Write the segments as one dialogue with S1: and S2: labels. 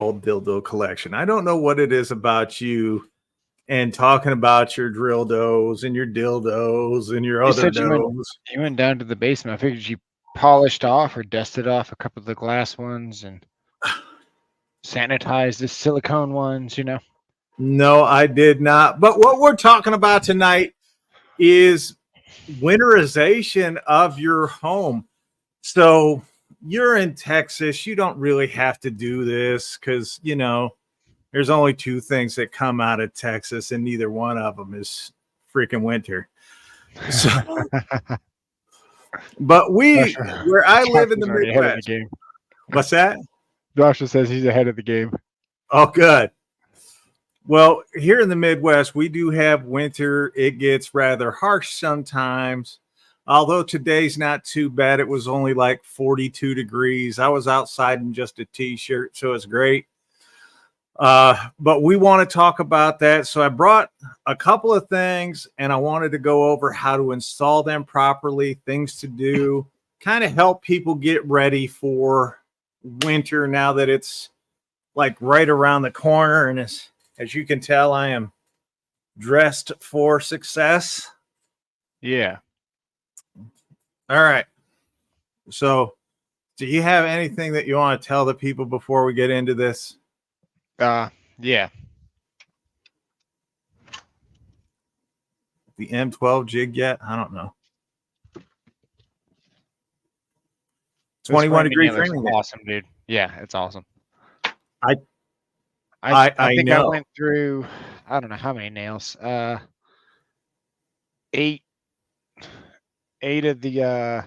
S1: old dildo collection. I don't know what it is about you and talking about your drill does and your dildos and your
S2: You
S1: other
S2: said
S1: does.
S2: you went down to the basement. I figured you polished off or dusted off a couple of the glass ones and sanitized the silicone ones, you know.
S1: No, I did not. But what we're talking about tonight is winterization of your home. So you're in Texas. You don't really have to do this because, you know, there's only two things that come out of Texas, and neither one of them is freaking winter. So, but where I live in the
S2: Josh is already ahead of the
S1: Midwest,
S2: game.
S1: what's that?
S2: Joshua says he's ahead of the game.
S1: Oh, good. Well, here in the Midwest, we do have winter. It gets rather harsh sometimes. Although today's not too bad. It was only like 42 degrees. I was outside in just a t-shirt, so it's great. But we want to talk about that. So I brought a couple of things and I wanted to go over how to install them properly, things to do, kind of help people get ready for winter now that it's like right around the corner. And as you can tell, I am dressed for success.
S2: Yeah.
S1: All right. So do you have anything that you want to tell the people before we get into this?
S2: Yeah.
S1: The M12 jig yet? I don't know. 21-degree framing.
S2: Awesome, dude. Yeah, it's awesome.
S1: I
S2: think
S1: know.
S2: I went through, I don't know how many nails. Eight of the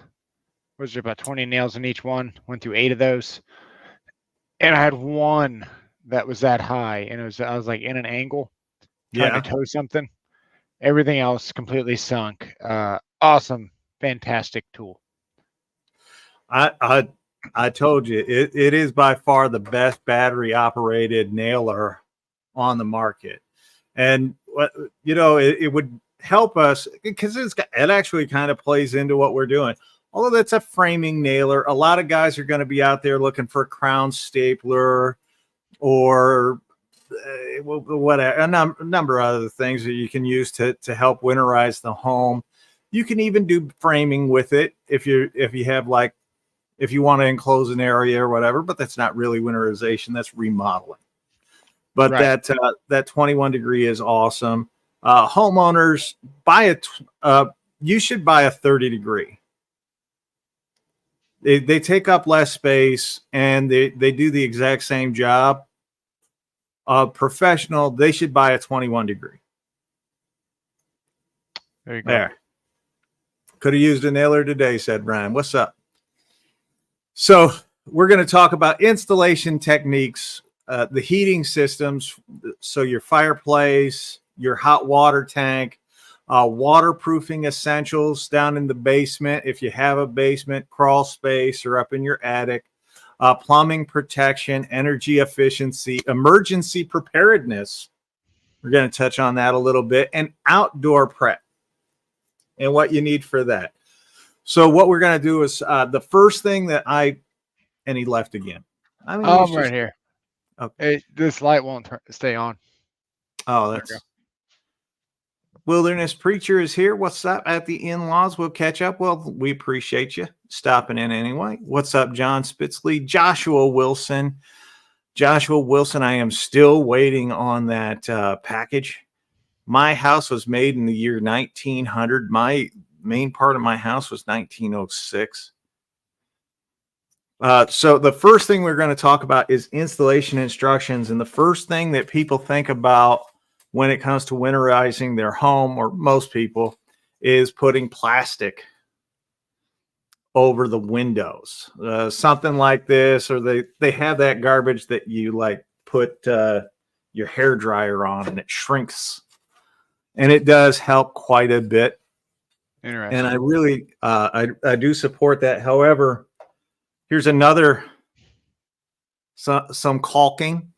S2: was there about 20 nails in each one? Went through 8 of those. And I had one that was that high, and I was like in an angle trying to toe something. Everything else completely sunk. Awesome, fantastic tool.
S1: I told you it is by far the best battery operated nailer on the market, and it would help us because it actually kind of plays into what we're doing. Although that's a framing nailer, a lot of guys are going to be out there looking for a crown stapler or whatever, a number of other things that you can use to help winterize the home. You can even do framing with it if you have if you want to enclose an area or whatever, but that's not really winterization, that's remodeling. But right. that 21-degree is awesome. Homeowners, you should buy a 30-degree. They take up less space and they do the exact same job. Professional, they should buy a 21-degree.
S2: There you go.
S1: There. Could have used a nailer today, said Ryan. What's up? So we're going to talk about installation techniques, the heating systems. So your fireplace, your hot water tank, waterproofing essentials down in the basement. If you have a basement, crawl space, or up in your attic, plumbing protection, energy efficiency, emergency preparedness. We're going to touch on that a little bit, and outdoor prep and what you need for that. So what we're going to do is the first thing that and he left again.
S2: I mean, I'm right here. Okay. This light won't stay on.
S1: Oh, that's Wilderness Preacher is here. What's up at the in-laws? We'll catch up. Well, we appreciate you stopping in anyway. What's up, John Spitzley? Joshua Wilson, I am still waiting on that package. My house was made in the year 1900. My main part of my house was 1906. So the first thing we're going to talk about is installation instructions. And the first thing that people think about when it comes to winterizing their home, or most people, is putting plastic over the windows, something like this, or they have that garbage that you like put your hair dryer on and it shrinks, and it does help quite a bit.
S2: Interesting.
S1: And I really I do support that. However, here's another some caulking,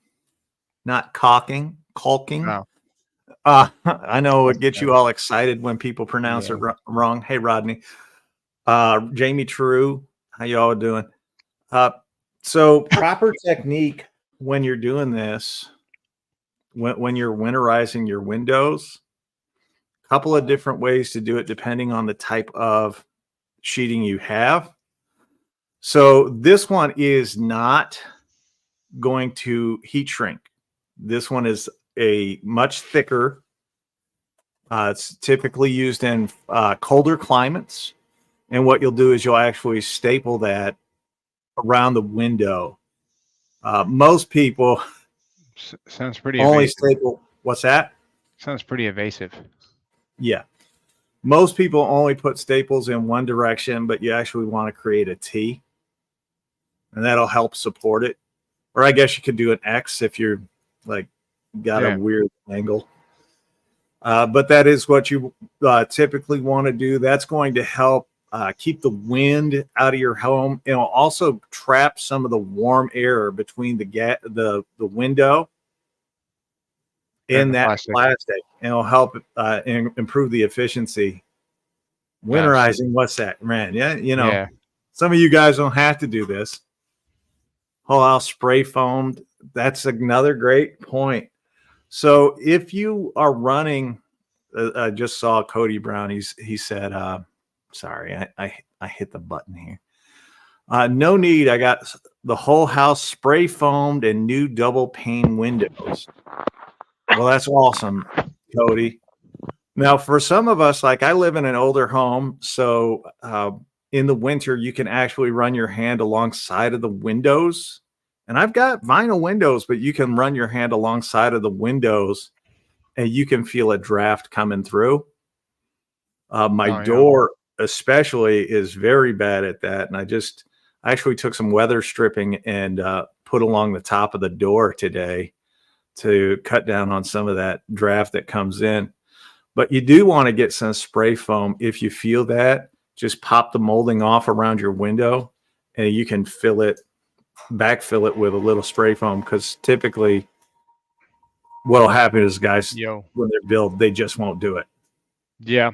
S1: not caulking.
S2: Wow.
S1: I know it gets you all excited when people pronounce it wrong. Hey, Rodney. Jamie True, how y'all doing? So proper technique when you're doing this, when you're winterizing your windows, a couple of different ways to do it depending on the type of sheeting you have. So this one is not going to heat shrink. This one is a much thicker. It's typically used in colder climates. And what you'll do is you'll actually staple that around the window. Most people
S2: Sounds pretty
S1: only
S2: evasive.
S1: staple. What's that?
S2: Sounds pretty evasive.
S1: Yeah. Most people only put staples in one direction, but you actually want to create a T, and that'll help support it. Or I guess you could do an X if you're like got a weird angle. But that is what you typically want to do. That's going to help keep the wind out of your home. It'll also trap some of the warm air between the window in that plastic, and it'll help improve the efficiency. Winterizing, what's that, man? Yeah, some of you guys don't have to do this. Whole house spray foamed. That's another great point. So if you are running, I just saw Cody Brown. He said, sorry, I hit the button here. No need. I got the whole house spray foamed and new double pane windows. Well, that's awesome, Cody. Now, for some of us, like I live in an older home, so in the winter, you can actually run your hand alongside of the windows. And I've got vinyl windows, but you can run your hand alongside of the windows and you can feel a draft coming through. My door especially is very bad at that. And I actually took some weather stripping and put along the top of the door today to cut down on some of that draft that comes in. But you do want to get some spray foam. If you feel that, just pop the molding off around your window and you can backfill it with a little spray foam, because typically what'll happen is guys, when they're built, they just won't do it.
S2: Yeah.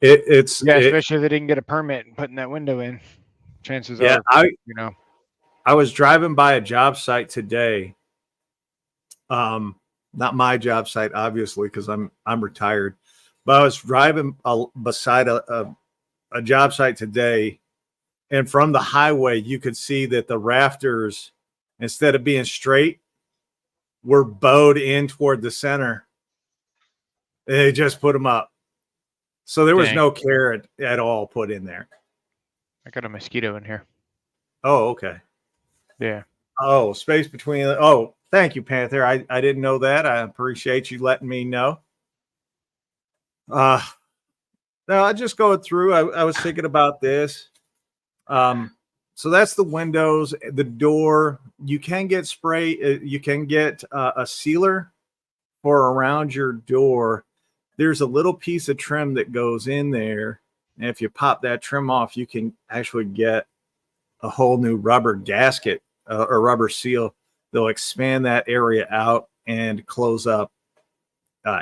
S1: Especially
S2: if they didn't get a permit and putting that window in. Chances are,
S1: I was driving by a job site today. Not my job site, obviously, because I'm retired. But I was driving beside a job site today, and from the highway, you could see that the rafters, instead of being straight, were bowed in toward the center. They just put them up. So there was no care at all put in there.
S2: I got a mosquito in here.
S1: Oh, okay.
S2: Yeah.
S1: Oh, space between. Oh, thank you, Panther. I didn't know that. I appreciate you letting me know. Now I just going through. I was thinking about this. So that's the windows, the door. You can get spray. You can get a sealer for around your door. There's a little piece of trim that goes in there, and if you pop that trim off, you can actually get a whole new rubber gasket or rubber seal. They'll expand that area out and close up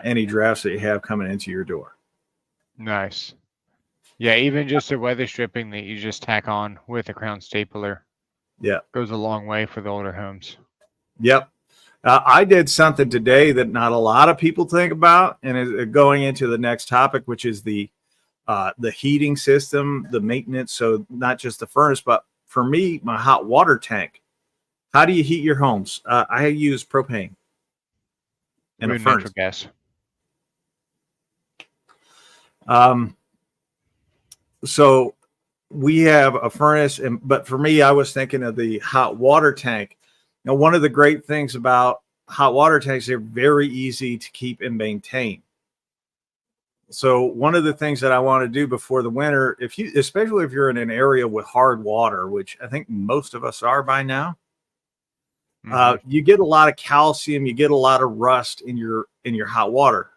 S1: any drafts that you have coming into your door.
S2: Nice. Yeah, even just a weather stripping that you just tack on with a crown stapler.
S1: Yeah,
S2: goes a long way for the older homes.
S1: Yep. I did something today that not a lot of people think about, and is going into the next topic, which is the heating system, the maintenance. So not just the furnace, but for me, my hot water tank. How do you heat your homes? I use propane and a furnace.
S2: Natural gas.
S1: So we have a furnace, but for me, I was thinking of the hot water tank. Now, one of the great things about hot water tanks, they're very easy to keep and maintain. So one of the things that I want to do before the winter, especially if you're in an area with hard water, which I think most of us are by now, you get a lot of calcium, you get a lot of rust in your hot water.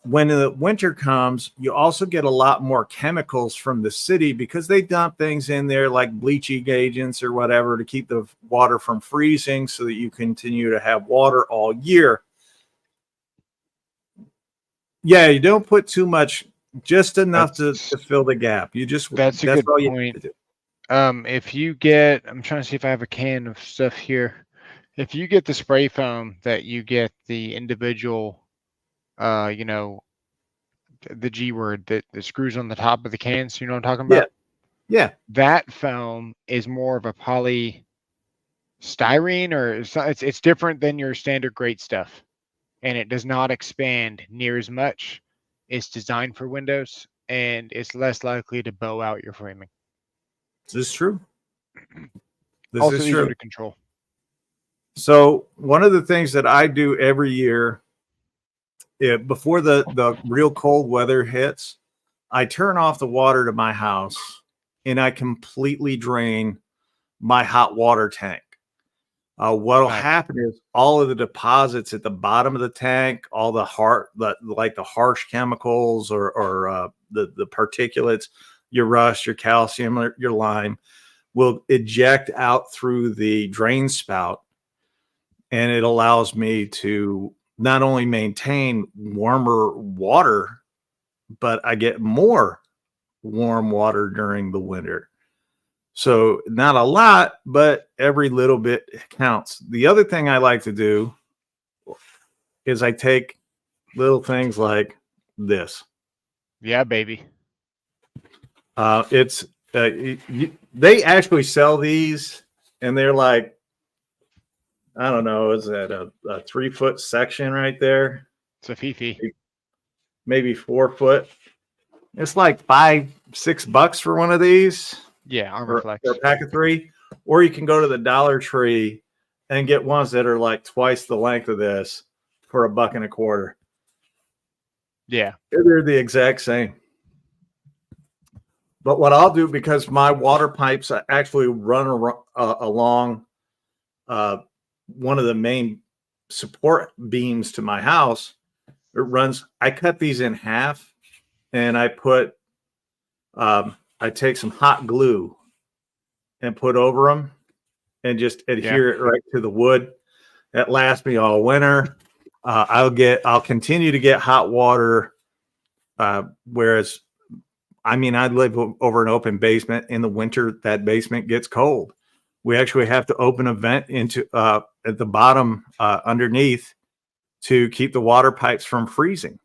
S1: When the winter comes, you also get a lot more chemicals from the city because they dump things in there like bleaching agents or whatever to keep the water from freezing so that you continue to have water all year. Yeah, you don't put too much, just enough to fill the gap. That's
S2: a good point. If you get, I'm trying to see if I have a can of stuff here. If you get the spray foam that you get the individual, you know, the G word that the screws on the top of the cans, you know what I'm talking
S1: Yeah.
S2: about?
S1: Yeah.
S2: That foam is more of a polystyrene, or it's different than your standard grate stuff, and it does not expand near as much. It's designed for windows, and it's less likely to bow out your framing.
S1: This is true. This
S2: Also
S1: is
S2: easier
S1: true.
S2: to control.
S1: So one of the things that I do every year, before the real cold weather hits, I turn off the water to my house and I completely drain my hot water tank. What'll
S2: Nice.
S1: happen is all of the deposits at the bottom of the tank, all the the harsh chemicals or the particulates, your rust, your calcium, or your lime, will eject out through the drain spout, and it allows me to not only maintain warmer water, but I get more warm water during the winter. So not a lot, but every little bit counts. The other thing I like to do is I take little things like this.
S2: Yeah, baby.
S1: It's they actually sell these, and they're like, I don't know, is that a 3-foot section right there?
S2: It's a Fifi.
S1: Maybe 4 foot. It's like $5-6 for one of these,
S2: Yeah, Armor
S1: or
S2: Flex.
S1: a pack of 3. Or you can go to the Dollar Tree and get ones that are like twice the length of this for $1.25.
S2: Yeah.
S1: They're the exact same. But what I'll do, because my water pipes actually run along one of the main support beams to my house, I cut these in half, and I take some hot glue and put over them and just adhere it right to the wood. That lasts me all winter. I'll continue to get hot water. Whereas, I mean, I live over an open basement. In the winter, that basement gets cold. We actually have to open a vent into at the bottom underneath to keep the water pipes from freezing.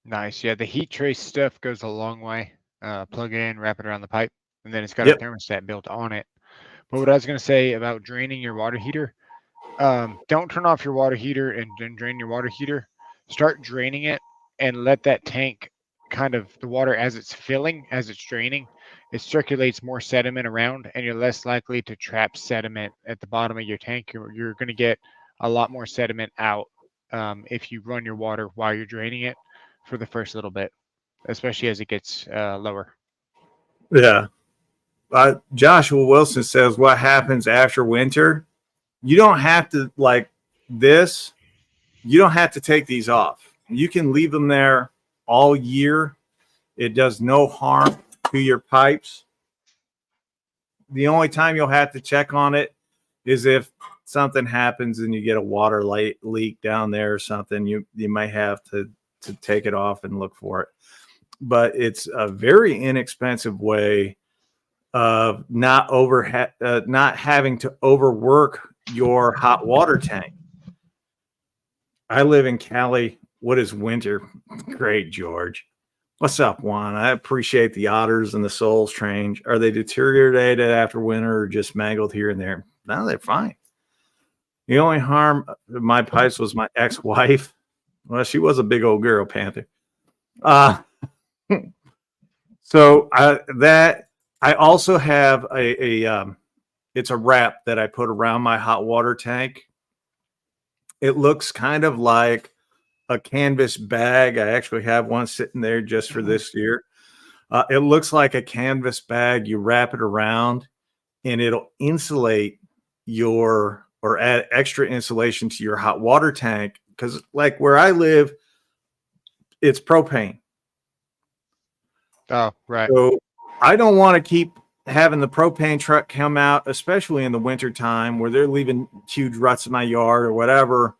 S2: Nice. Yeah, the heat trace stuff goes a long way. Plug it in, wrap it around the pipe, and then it's got a thermostat built on it. But what I was going to say about draining your water heater, don't turn off your water heater and then drain your water heater. Start draining it and let that tank kind of, the water as it's filling, as it's draining, it circulates more sediment around, and you're less likely to trap sediment at the bottom of your tank. You're going to get a lot more sediment out if you run your water while you're draining it for the first little bit, especially as it gets lower.
S1: Yeah. Joshua Wilson says, what happens after winter? You don't have to, like this, you don't have to take these off. You can leave them there all year. It does no harm to your pipes. The only time you'll have to check on it is if something happens and you get a water leak down there or something. You might have to take it off and look for it. But it's a very inexpensive way of not having to overwork your hot water tank. I live in Cali. What is winter? Great, George. What's up, Juan? I appreciate the otters and the Soul Strange. Are they deteriorated after winter or just mangled here and there? No, they're fine. The only harm my pipes was my ex-wife. Well, she was a big old girl, Panther. So I also have it's a wrap that I put around my hot water tank. It looks kind of like a canvas bag. I actually have one sitting there just for this year. It looks like a canvas bag. You wrap it around and it'll insulate or add extra insulation to your hot water tank. Because like where I live, it's propane.
S2: Oh, right.
S1: So I don't want to keep having the propane truck come out, especially in the winter time where they're leaving huge ruts in my yard or whatever.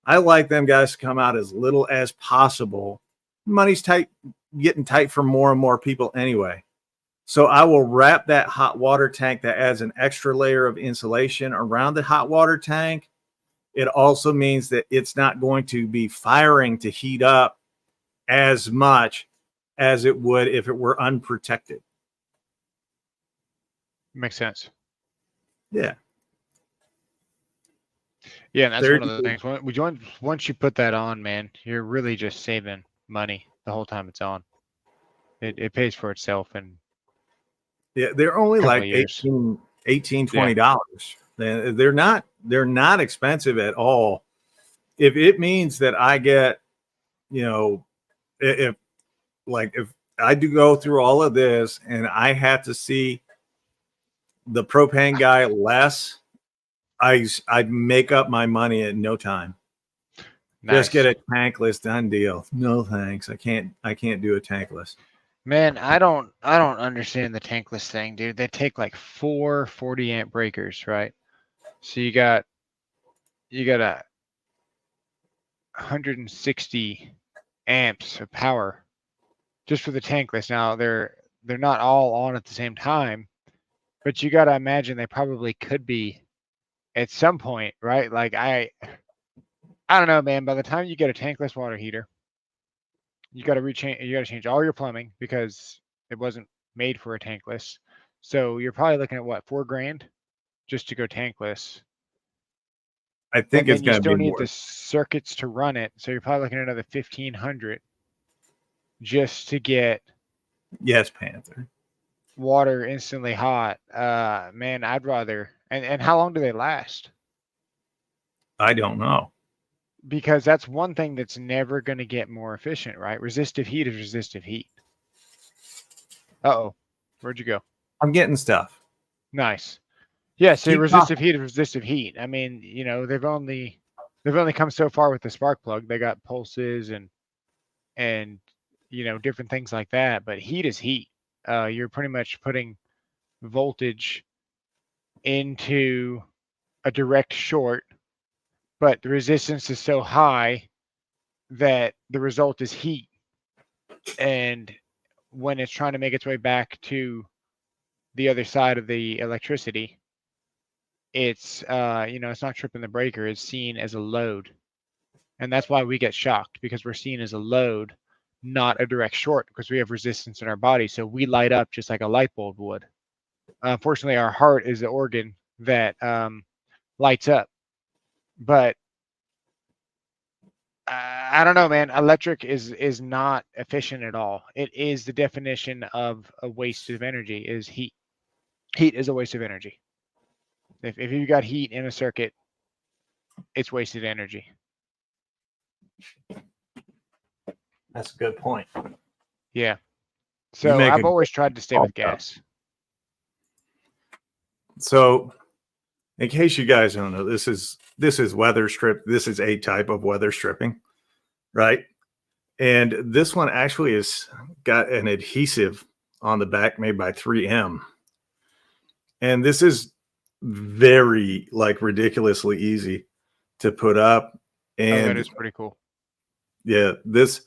S1: I like them guys to come out as little as possible. Money's tight, getting tight for more and more people anyway. So I will wrap that hot water tank that adds an extra layer of insulation around the hot water tank. It also means that it's not going to be firing to heat up as much as it would if it were unprotected.
S2: Makes sense.
S1: Yeah.
S2: Yeah, and that's one of the things. Once you put that on, man, you're really just saving money the whole time it's on. It pays for itself in
S1: yeah, they're only
S2: couple
S1: like
S2: of years.
S1: $18, $20. They're not expensive at all. If it means that I get, if I do go through all of this and I have to see the propane guy less, I'd make up my money in no time.
S2: Nice.
S1: Just get a tankless, done deal. No thanks. I can't do a tankless.
S2: Man, I don't understand the tankless thing, dude. They take like 4 40-amp breakers, right? So you got a 160 amps of power just for the tankless. Now they're not all on at the same time, but you got to imagine they probably could be at some point, right? Like I don't know, man. By the time you get a tankless water heater, you got to change all your plumbing because it wasn't made for a tankless. So you're probably looking at what, $4,000 just to go tankless.
S1: I think it's going to be
S2: still need
S1: more.
S2: the circuits to run it. So you're probably looking at another $1,500 just to get
S1: Yes, Panther.
S2: water instantly hot. Man, I'd rather. And how long do they last?
S1: I don't know.
S2: Because that's one thing that's never going to get more efficient, right? Resistive heat is resistive heat. Uh-oh. Where'd you go?
S1: I'm getting stuff.
S2: Nice. Yeah, so
S1: Keep
S2: resistive heat is resistive heat. I mean, they've only come so far with the spark plug. They got pulses and different things like that, but heat is heat. You're pretty much putting voltage into a direct short, but the resistance is so high that the result is heat. And when it's trying to make its way back to the other side of the electricity, it's it's not tripping the breaker, it's seen as a load. And that's why we get shocked, because we're seen as a load, not a direct short, because we have resistance in our body. So we light up just like a light bulb would. Unfortunately, our heart is the organ that lights up. But I don't know, man. Electric is not efficient at all. It is the definition of a waste of energy, is heat. Heat is a waste of energy. If you got heat in a circuit, it's wasted energy.
S1: That's a good point.
S2: Yeah. So I've always tried to stay with gas.
S1: So in case you guys don't know, this is weather strip. This is a type of weather stripping, right? And this one actually has got an adhesive on the back made by 3M. And this is very ridiculously easy to put up. And
S2: that is pretty cool.
S1: Yeah, this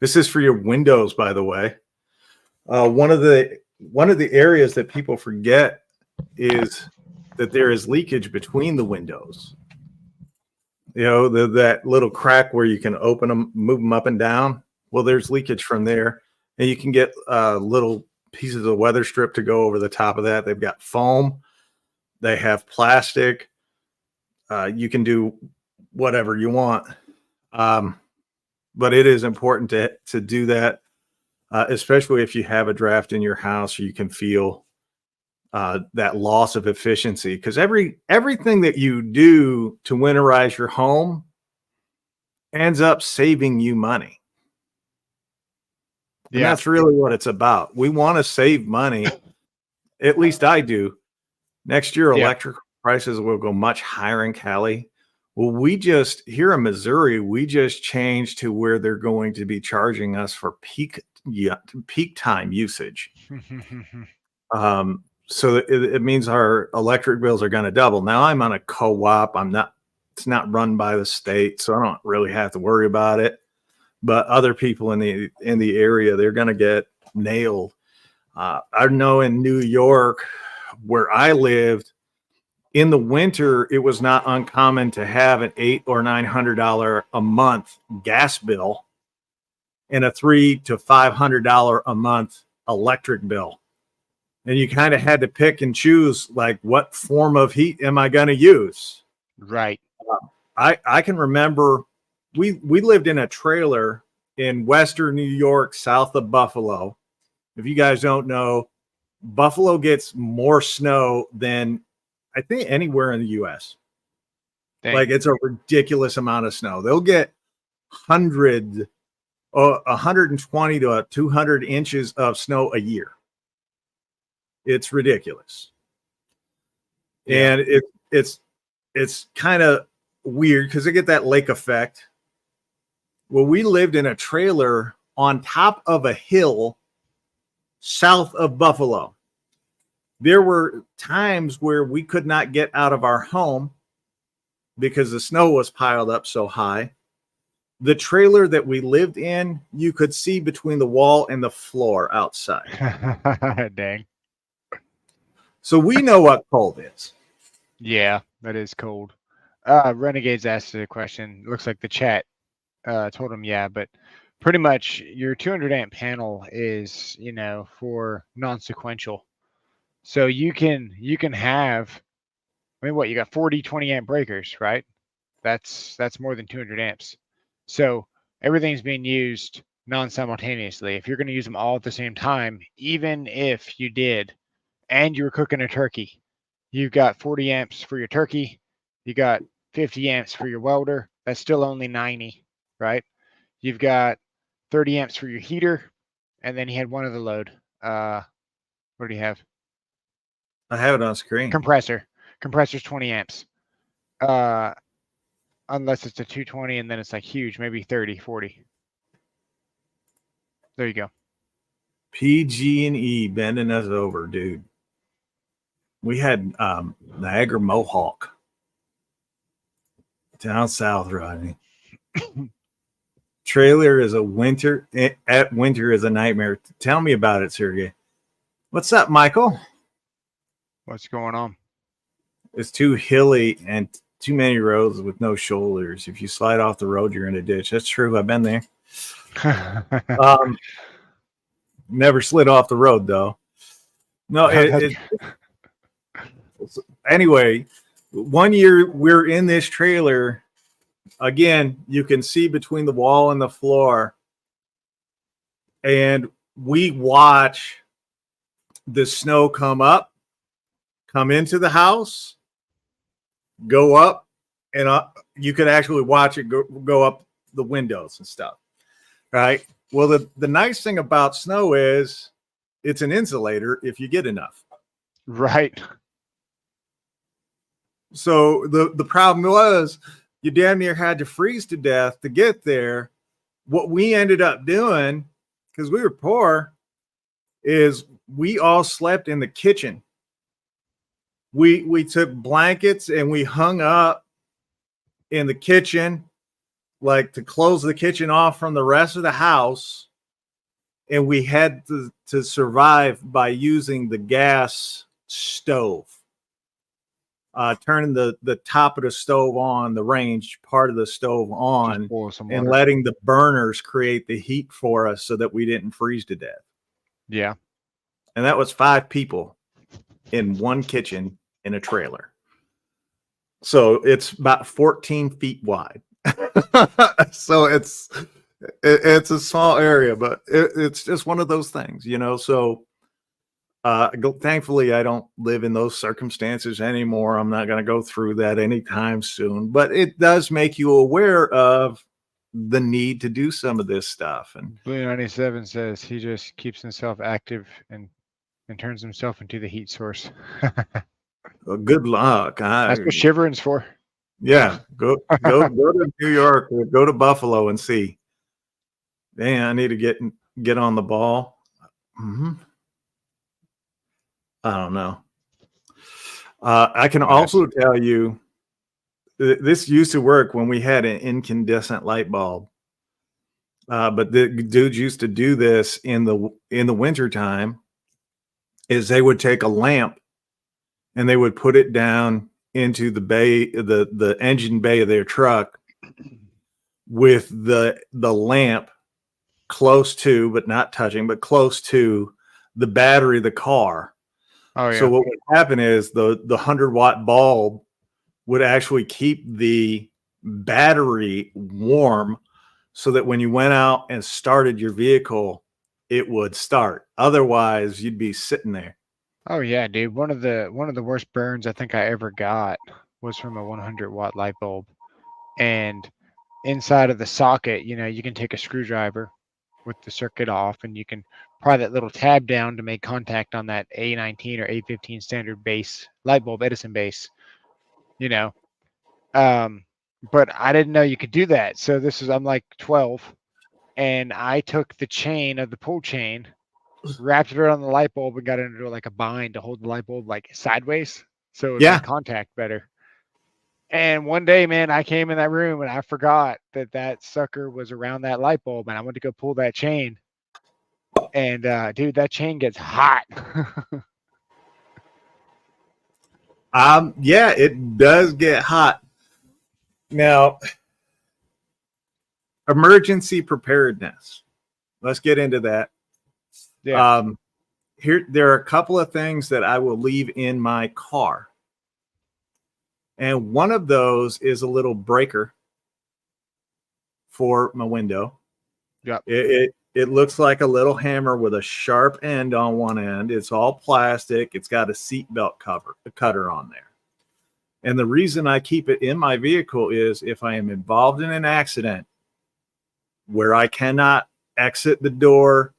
S1: is for your windows, by the way. One of the areas that people forget is that there is leakage between the windows. That little crack where you can open them, move them up and down. Well, there's leakage from there, and you can get little pieces of weather strip to go over the top of that. They've got foam, they have plastic. You can do whatever you want, but it is important to do that, especially if you have a draft in your house, or you can feel that loss of efficiency, because everything that you do to winterize your home ends up saving you money. And that's really what it's about. We want to save money. At least I do. Next year, electric prices will go much higher in Cali. Well, here in Missouri, we just changed to where they're going to be charging us for peak time usage. So it means our electric bills are going to double. Now I'm on a co-op. It's not run by the state, so I don't really have to worry about it. But other people in the area, they're going to get nailed. I know in New York, where I lived, in the winter, it was not uncommon to have an $800 or $900 a month gas bill and a $300 to $500 a month electric bill. And you kind of had to pick and choose, like, what form of heat am I going to use?
S2: Right.
S1: I can remember we lived in a trailer in Western New York, south of Buffalo. If you guys don't know, Buffalo gets more snow than I think anywhere in the U.S.
S2: Dang.
S1: Like, it's a ridiculous amount of snow. They'll get 120 to 200 inches of snow a year. It's ridiculous.
S2: Yeah.
S1: And it's kind of weird because they get that lake effect. Well, we lived in a trailer on top of a hill south of Buffalo. There were times where we could not get out of our home because the snow was piled up so high. The trailer that we lived in, you could see between the wall and the floor outside.
S2: Dang.
S1: So we know what cold is.
S2: Yeah, that is cold. Renegades asked a question. Looks like the chat told him, yeah, but pretty much your 200 amp panel is, for non-sequential. So you can have, I mean, what, you got 40 20 amp breakers, right? That's more than 200 amps. So everything's being used non-simultaneously. If you're going to use them all at the same time, even if you did, and you were cooking a turkey, you've got 40 amps for your turkey, you got 50 amps for your welder. That's still only 90, right? You've got 30 amps for your heater, and then you had one other load. What do you have?
S1: I have it on screen.
S2: Compressor's 20 amps. Unless it's a 220 and then it's like huge, maybe 30, 40. There you go.
S1: PG&E bending us over, dude. We had Niagara Mohawk down south, Rodney. Trailer is winter is a nightmare. Tell me about it, Sergey. What's up, Michael?
S2: What's going on?
S1: It's too hilly and too many roads with no shoulders. If you slide off the road, you're in a ditch. That's true. I've been there. Never slid off the road, though. No, anyway, one year we're in this trailer. Again, you can see between the wall and the floor. And we watch the snow come into the house, go up, and you could actually watch it go up the windows and stuff. Right? Well, the nice thing about snow is it's an insulator if you get enough.
S2: Right.
S1: So the problem was you damn near had to freeze to death to get there. What we ended up doing, because we were poor, is we all slept in the kitchen. We took blankets and we hung up in the kitchen, like to close the kitchen off from the rest of the house. And we had to survive by using the gas stove. Turning the top of the stove on, the range part of the stove on, and letting the burners create the heat for us so that we didn't freeze to death.
S2: Yeah.
S1: And that was 5 people in one kitchen in a trailer. So it's about 14 feet wide. So it's a small area, but it's just one of those things, so thankfully I don't live in those circumstances anymore. I'm not going to go through that anytime soon, but it does make you aware of the need to do some of this stuff. And
S2: Blue 97 says he just keeps himself active and turns himself into the heat source.
S1: well, good luck.
S2: That's what shivering's for.
S1: Yeah, go to New York or go to Buffalo and see. Man, I need to get on the ball. Mm-hmm. I don't know. I can also tell you this used to work when we had an incandescent light bulb. But the dudes used to do this in the winter time. is they would take a lamp and they would put it down into the bay, the engine bay of their truck, with the lamp close to, but not touching, but close to the battery of the car.
S2: Oh
S1: So
S2: yeah.
S1: what would happen is the 100-watt bulb would actually keep the battery warm, so that when you went out and started your vehicle, it would start. Otherwise, you'd be sitting there.
S2: Oh yeah, dude. One of the worst burns I think I ever got was from a 100-watt light bulb. And inside of the socket, you know, you can take a screwdriver with the circuit off and you can pry that little tab down to make contact on that A19 or A15 standard base light bulb, Edison base, you know. But I didn't know you could do that. So I'm like 12 and I took the chain of the pull chain, wrapped it around the light bulb and got it into like a bind to hold the light bulb like sideways so it would
S1: Yeah.
S2: make contact better. And one day, man, I came in that room and I forgot that that sucker was around that light bulb, and I went to go pull that chain. And dude, that chain gets hot.
S1: Yeah, it does get hot. Now, emergency preparedness. Let's get into that.
S2: Yeah.
S1: Here, there are a couple of things that I will leave in my car. And one of those is a little breaker for my window.
S2: Yep.
S1: It looks like a little hammer with a sharp end on one end. It's all plastic. It's got a seatbelt cutter on there. And the reason I keep it in my vehicle is if I am involved in an accident where I cannot exit the door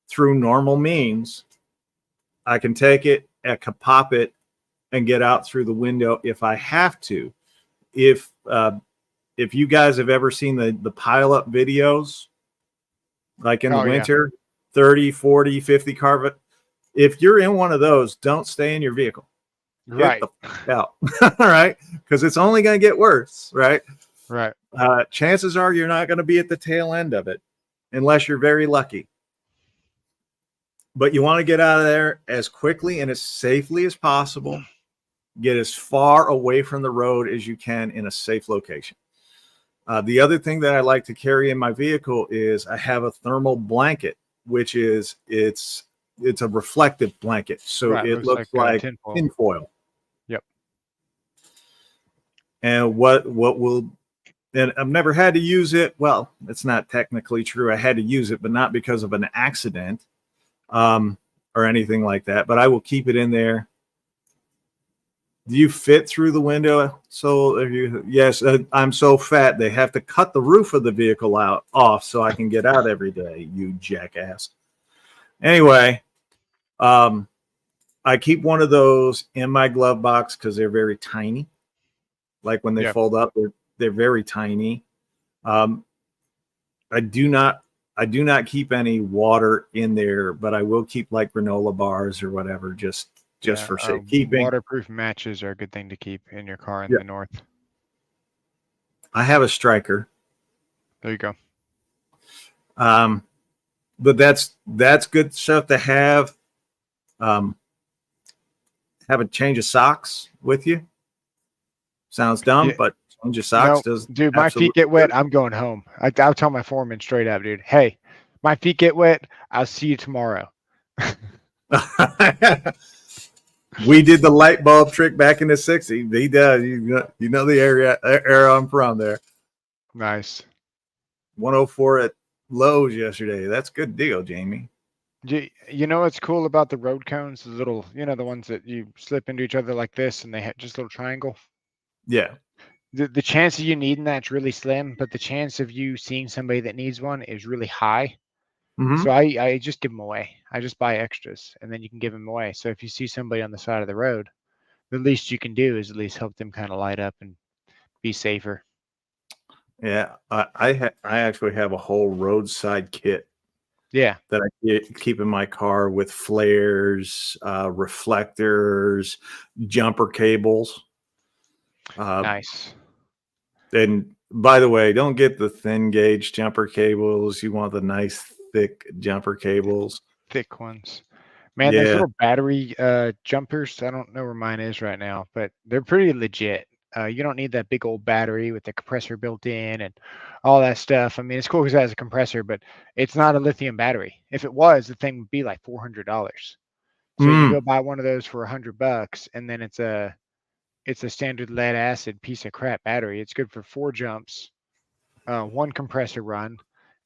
S1: through normal means, I can take it, I can pop it, and get out through the window if I have to. If you guys have ever seen the pile-up videos, like in the winter, 30, 40, 50 car, if you're in one of those, don't stay in your vehicle.
S2: Right.
S1: Get the fuck out. All right. Because it's only going to get worse. Right.
S2: Right.
S1: Chances are you're not going to be at the tail end of it unless you're very lucky. But you want to get out of there as quickly and as safely as possible. Get as far away from the road as you can in a safe location. The other thing that I like to carry in my vehicle is I have a thermal blanket, which is it's a reflective blanket, so
S2: Right,
S1: it looks like tinfoil.
S2: Yep.
S1: And what will, and I've never had to use it. Well, it's not technically true. I had to use it, but not because of an accident or anything like that. But I will keep it in there. Do you fit through the window? So if you, yes, I'm so fat they have to cut the roof of the vehicle off so I can get out every day. You jackass. Anyway, I keep one of those in my glove box because they're very tiny. Like when they fold up, they're very tiny. I do not keep any water in there, but I will keep like granola bars or whatever, just for safekeeping.
S2: Waterproof matches are a good thing to keep in your car in the north.
S1: I have a striker.
S2: There you go.
S1: But that's good stuff to have. Have a change of socks with you. Sounds dumb, but change of socks does.
S2: Dude, my feet get wet. I'm going home. I'll tell my foreman straight up, dude. Hey, my feet get wet. I'll see you tomorrow.
S1: We did the light bulb trick back in the 60s. He does. You know the area I'm from there.
S2: Nice.
S1: 104 at Lowe's yesterday. That's a good deal, Jamie.
S2: You know what's cool about the road cones? The little, the ones that you slip into each other like this and they have just a little triangle.
S1: Yeah.
S2: The chance of you needing that's really slim, but the chance of you seeing somebody that needs one is really high. Mm-hmm. So I just give them away. I just buy extras and then you can give them away. So if you see somebody on the side of the road, the least you can do is at least help them kind of light up and be safer.
S1: Yeah, I actually have a whole roadside kit.
S2: Yeah,
S1: that I keep in my car with flares, reflectors, jumper cables.
S2: Nice.
S1: And by the way, don't get the thin gauge jumper cables. You want the nice thick jumper cables.
S2: Thick ones. Man, those little battery jumpers, I don't know where mine is right now, but they're pretty legit. You don't need that big old battery with the compressor built in and all that stuff. I mean, it's cool because it has a compressor, but it's not a lithium battery. If it was, the thing would be like $400. So you go buy one of those for $100, and then it's a standard lead acid piece of crap battery. It's good for 4 jumps, 1 compressor run,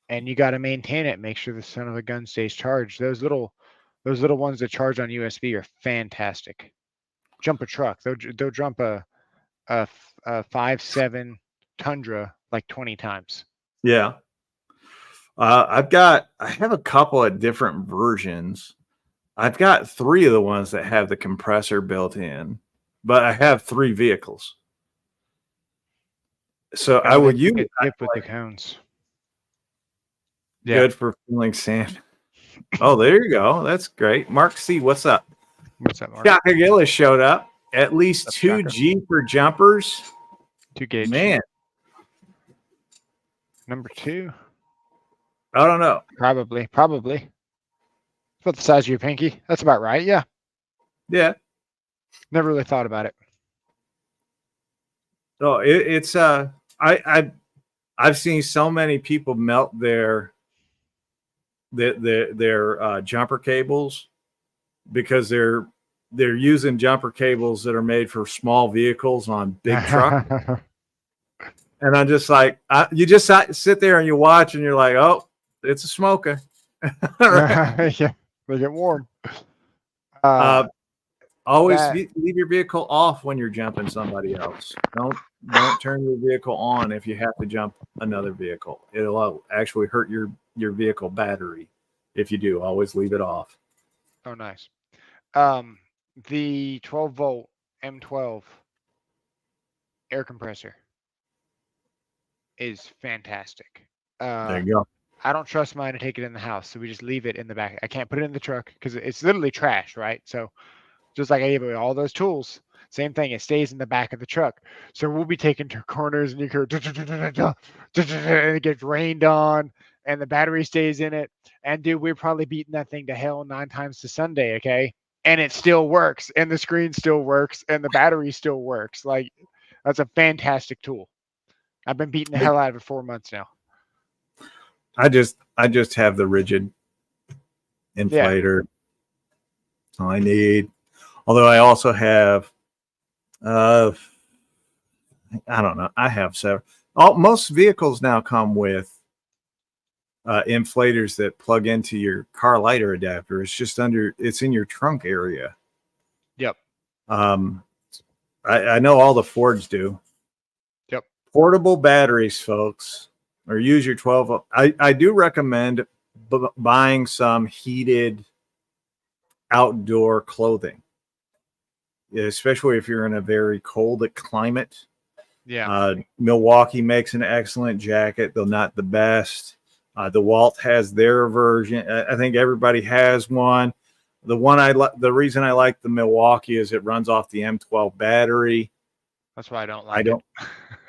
S2: and you got to maintain it. Make sure the son of a gun stays charged. Those little ones that charge on USB are fantastic. Jump a truck. They'll jump a 5.7 Tundra like 20 times.
S1: Yeah. I have a couple of different versions. I've got 3 of the ones that have the compressor built in, but I have 3 vehicles. So I would use
S2: it dip with the cones.
S1: Good for filling sand. Oh, there you go. That's great. Mark C, what's up?
S2: What's up, Mark?
S1: Shaka Gillis showed up. At least 2 G for jumpers.
S2: 2 gauge.
S1: Man.
S2: Number 2.
S1: I don't know.
S2: Probably. It's about the size of your pinky. That's about right. Yeah.
S1: Yeah.
S2: Never really thought about it.
S1: Oh, it's I've seen so many people melt their jumper cables because they're using jumper cables that are made for small vehicles on big trucks. And I'm just like, you just sit there and you watch and you're like, oh, it's a smoker.
S2: Yeah, they get warm.
S1: Always leave your vehicle off when you're jumping somebody else. Don't turn your vehicle on if you have to jump another vehicle. It'll actually hurt your vehicle battery if you do. Always leave it off.
S2: Oh, nice. The 12-volt M12 air compressor is fantastic.
S1: There you go.
S2: I don't trust mine to take it in the house, so we just leave it in the back. I can't put it in the truck because it's literally trash, right? So just like I gave away all those tools, same thing. It stays in the back of the truck. So we'll be taking to corners and you hear and it gets rained on and the battery stays in it. And dude, we're probably beating that thing to hell 9 times to Sunday, okay? And it still works, and the screen still works, and the battery still works. Like, that's a fantastic tool. I've been beating the hell out of it 4 months now.
S1: I just have the rigid inflator. That's all I need. Although I also have, I don't know. I have several. Most vehicles now come with inflators that plug into your car lighter adapter. It's in your trunk area.
S2: Yep.
S1: I know all the Fords do.
S2: Yep.
S1: Portable batteries, folks, or use your 12. I do recommend buying some heated outdoor clothing, especially if you're in a very cold climate.
S2: Yeah.
S1: Milwaukee makes an excellent jacket, though not the best. DeWalt has their version. I think everybody has one. The reason I like the Milwaukee is it runs off the M12 battery.
S2: That's why I don't like it.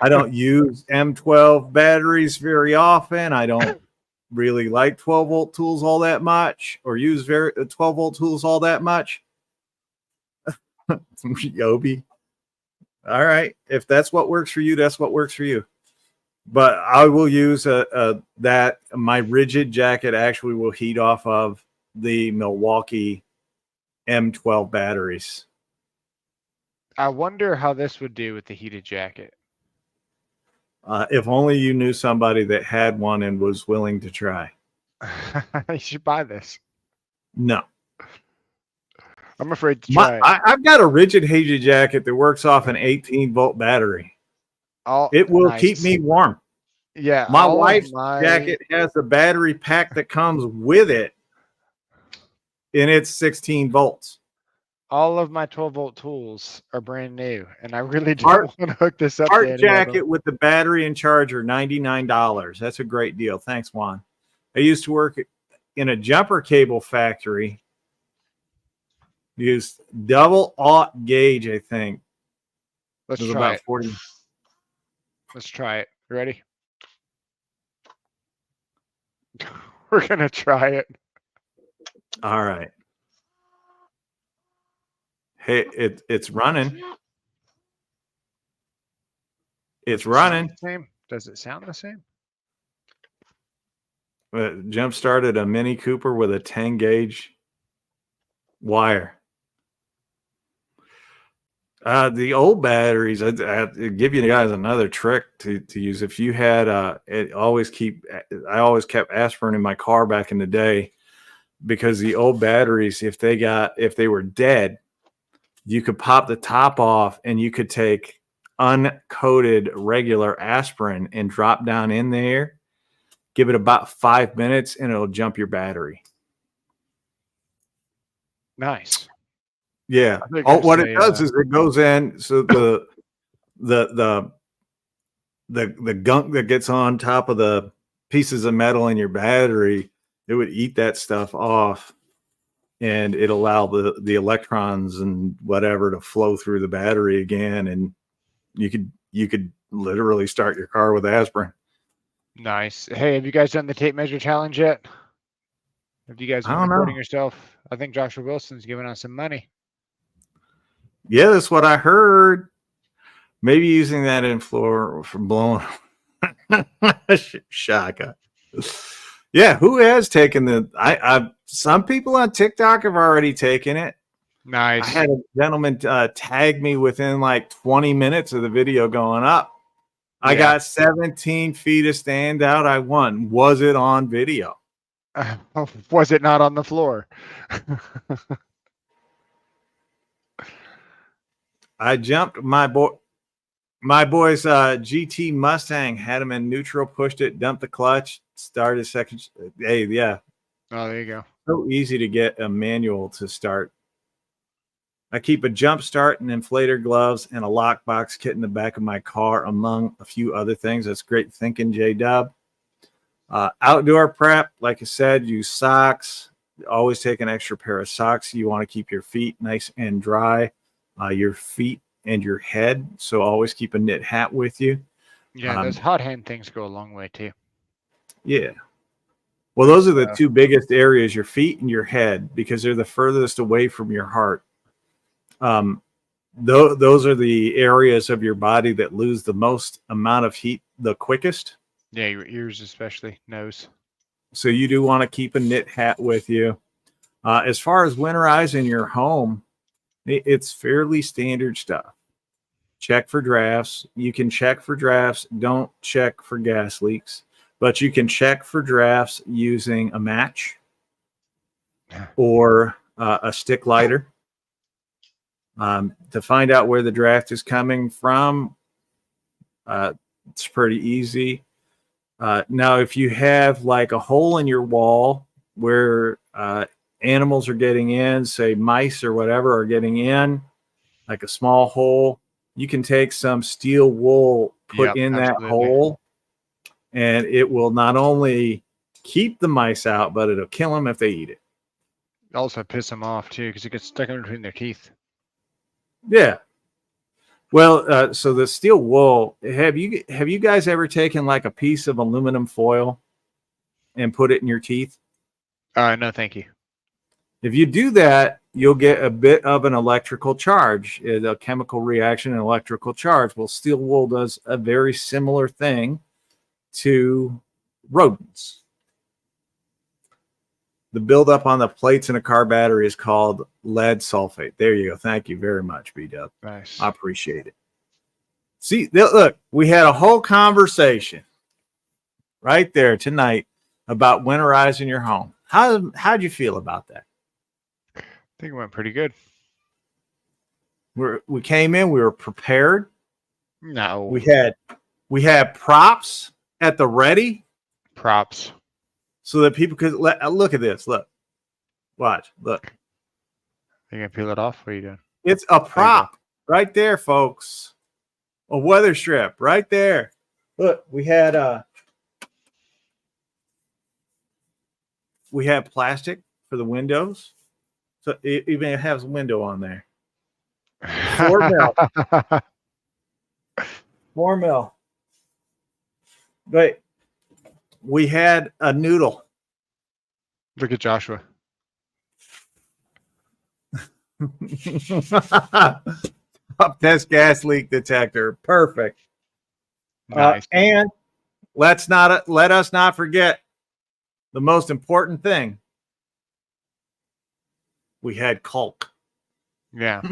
S1: I don't use M12 batteries very often. I don't really like 12-volt tools all that much, or use 12-volt tools all that much. Yobi. All right. If that's what works for you, that's what works for you. But I will use that. My rigid jacket actually will heat off of the Milwaukee M12 batteries.
S2: I wonder how this would do with the heated jacket.
S1: If only you knew somebody that had one and was willing to try.
S2: You should buy this.
S1: No.
S2: I'm afraid to try it.
S1: I've got a rigid heated jacket that works off an 18-volt battery. It will keep me warm.
S2: Yeah.
S1: My wife's jacket has a battery pack that comes with it, and it's 16 volts.
S2: All of my 12-volt tools are brand new, and I really don't want to hook this up.
S1: Art jacket with the battery and charger, $99. That's a great deal. Thanks, Juan. I used to work in a jumper cable factory. Used double aught gauge, I think.
S2: Let's try it. 40. Let's try it. You ready? We're gonna try it.
S1: All right. Hey, it's running. It's
S2: Does it sound
S1: running.
S2: the same? Does it sound the same?
S1: Jump started a Mini Cooper with a 10 gauge wire. The old batteries, I'd give you guys another trick to use. If you had, I always kept aspirin in my car back in the day, because the old batteries, if they were dead, you could pop the top off and you could take uncoated regular aspirin and drop down in there, give it about 5 minutes, and it'll jump your battery.
S2: Nice.
S1: Yeah.
S2: I think
S1: Oh,
S2: I
S1: what it
S2: say,
S1: does is it goes in. So the gunk that gets on top of the pieces of metal in your battery, it would eat that stuff off, and it allow the electrons and whatever to flow through the battery again, and you could literally start your car with aspirin.
S2: nice. Hey, have you guys done the tape measure challenge yet? Have you guys
S1: I
S2: been
S1: don't
S2: recording
S1: know.
S2: yourself? I think Joshua Wilson's giving us some money.
S1: Yeah, that's what I heard. Maybe using that in floor for blowing shaka. Yeah, who has taken I some people on TikTok have already taken it. I
S2: Nice.
S1: had a gentleman tag me within like 20 minutes of the video going up. I got 17 feet of standout. I won. Was it on video?
S2: Was it not on the floor?
S1: I jumped my boy's GT Mustang, had him in neutral, pushed it, dumped the clutch, started second. Hey, yeah.
S2: Oh, there you go.
S1: So easy to get a manual to start. I keep a jump start and inflator gloves and a lockbox kit in the back of my car, among a few other things. That's great thinking, J-Dub. Outdoor prep, like I said, use socks. Always take an extra pair of socks. You want to keep your feet nice and dry, your feet and your head. So always keep a knit hat with you.
S2: Yeah, those hot hand things go a long way too.
S1: Yeah. Well, those are the two biggest areas, your feet and your head, because they're the furthest away from your heart. Those are the areas of your body that lose the most amount of heat the quickest.
S2: Yeah, your ears especially, nose.
S1: So you do want to keep a knit hat with you. As far as winterizing your home, it's fairly standard stuff. Check for drafts. You can check for drafts. Don't check for gas leaks, but you can check for drafts using a match or a stick lighter. To find out where the draft is coming from, it's pretty easy. Now, if you have like a hole in your wall where animals are getting in, say mice or whatever are getting in, like a small hole, you can take some steel wool, put in that hole, and it will not only keep the mice out, but it'll kill them if they eat it.
S2: Also piss them off too, because it gets stuck in between their teeth.
S1: Yeah. Well, so the steel wool, have you guys ever taken like a piece of aluminum foil and put it in your teeth?
S2: No, thank you.
S1: If you do that, you'll get a bit of an electrical charge, a chemical reaction, an electrical charge. Well, steel wool does a very similar thing to rodents. The buildup on the plates in a car battery is called lead sulfate. There you go. Thank you very much, B-Dub.
S2: Nice.
S1: I appreciate it. See, look, we had a whole conversation right there tonight about winterizing your home. How'd you feel about that?
S2: I think it went pretty good.
S1: We came in, we were prepared.
S2: No.
S1: We had props at the ready.
S2: Props.
S1: So that people could look at this. Look. Watch. Look.
S2: Are you gonna peel it off? What are you doing?
S1: It's a prop right there, folks. A weather strip right there. Look, we had plastic for the windows. So it even has a window on there. 4 mil. 4 mil. But we had a noodle.
S2: Look at Joshua.
S1: Top test gas leak detector. Perfect.
S2: Nice.
S1: And let us not forget the most important thing. We had caulk.
S2: Yeah.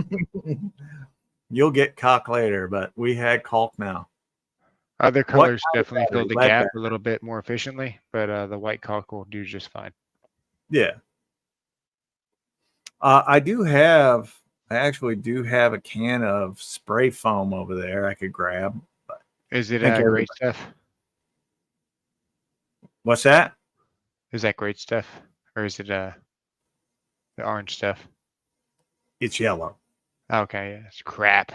S1: You'll get caulk later, but we had caulk now.
S2: Other colors definitely
S1: battery?
S2: fill the
S1: Lead
S2: gap
S1: battery.
S2: a little bit more efficiently, but the white caulk will do just fine.
S1: Yeah. I actually do have a can of spray foam over there I could grab. But
S2: Is it
S1: I think
S2: great stuff?
S1: What's that?
S2: Is that great stuff? Or is it the orange stuff?
S1: It's yellow.
S2: Okay, yeah, it's crap.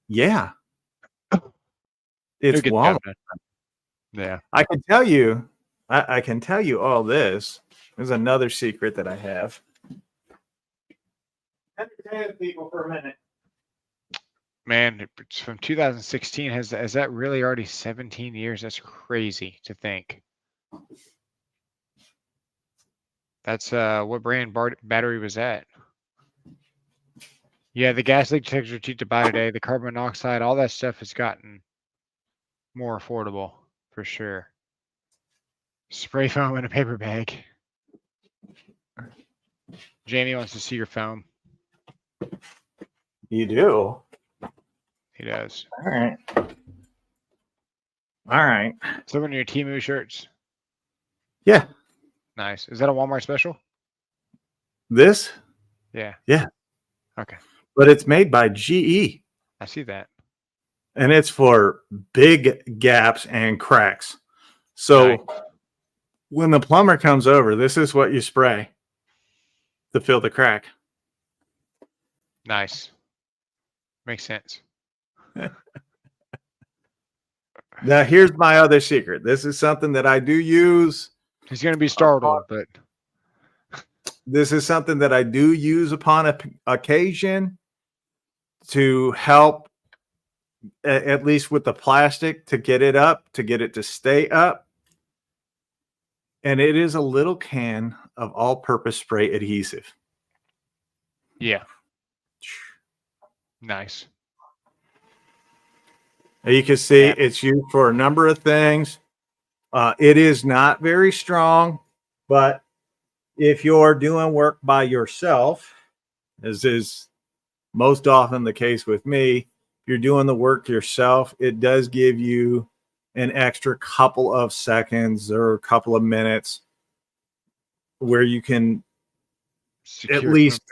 S1: Yeah.
S2: It'll
S1: It's
S2: get the
S1: walnut.
S2: job done. Yeah.
S1: I can tell you, I can tell you all this. There's another secret that I have. Entertain people for a minute.
S2: Man, it's from 2016. Has that really already 17 years? That's crazy to think. That's what brand battery was that? Yeah, the gas leak detector cheap to buy today. The carbon monoxide, all that stuff has gotten more affordable for sure. Spray foam in a paper bag. Jamie wants to see your foam.
S1: You do?
S2: He does.
S1: All right. All right.
S2: So one of your Temu shirts.
S1: Yeah.
S2: Nice. Is that a Walmart special?
S1: This?
S2: Yeah.
S1: Yeah.
S2: Okay.
S1: But it's made by GE.
S2: I see that.
S1: And it's for big gaps and cracks. So
S2: Nice.
S1: when the plumber comes over, this is what you spray to fill the crack.
S2: Nice. Makes sense.
S1: Now, here's my other secret. This is something that I do use.
S2: He's going to be startled, but
S1: this is something that I do use upon occasion to help, at least with the plastic, to get it up, to get it to stay up. And it is a little can of all-purpose spray adhesive.
S2: yeah. Nice.
S1: You can see it's used for a number of things. It is not very strong, but if you're doing work by yourself, as is most often the case with me, if you're doing the work yourself, it does give you an extra couple of seconds or a couple of minutes where you can
S2: Secure
S1: at least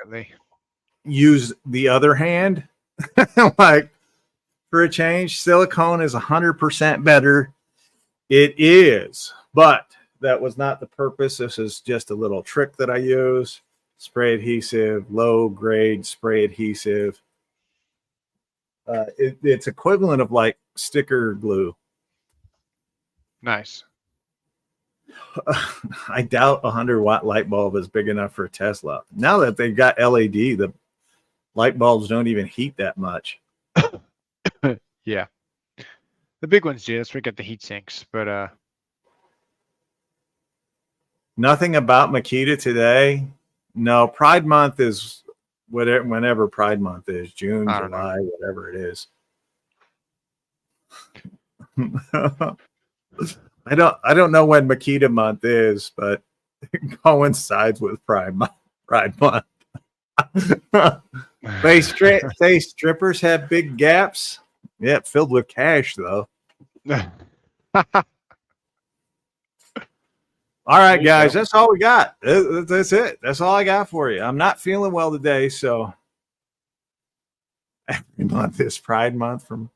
S1: use the other hand. Like, for a change, silicone is 100% better. It is, but that was not the purpose. This is just a little trick that I use. Spray adhesive, low grade spray adhesive. It's equivalent of like sticker glue.
S2: Nice.
S1: I doubt a 100-watt light bulb is big enough for a Tesla. Now that they've got LED, the light bulbs don't even heat that much.
S2: Yeah. The big ones do. That's where we get the heat sinks. But
S1: nothing about Makita today. No, Pride Month is whenever Pride Month is, June, July, whatever it is. I don't know when Makita month is, but it coincides with Pride Month. They say strippers have big gaps. Yeah, filled with cash though. All right, guys, that's all we got. That's it. That's all I got for you. I'm not feeling well today, so every month is Pride Month from.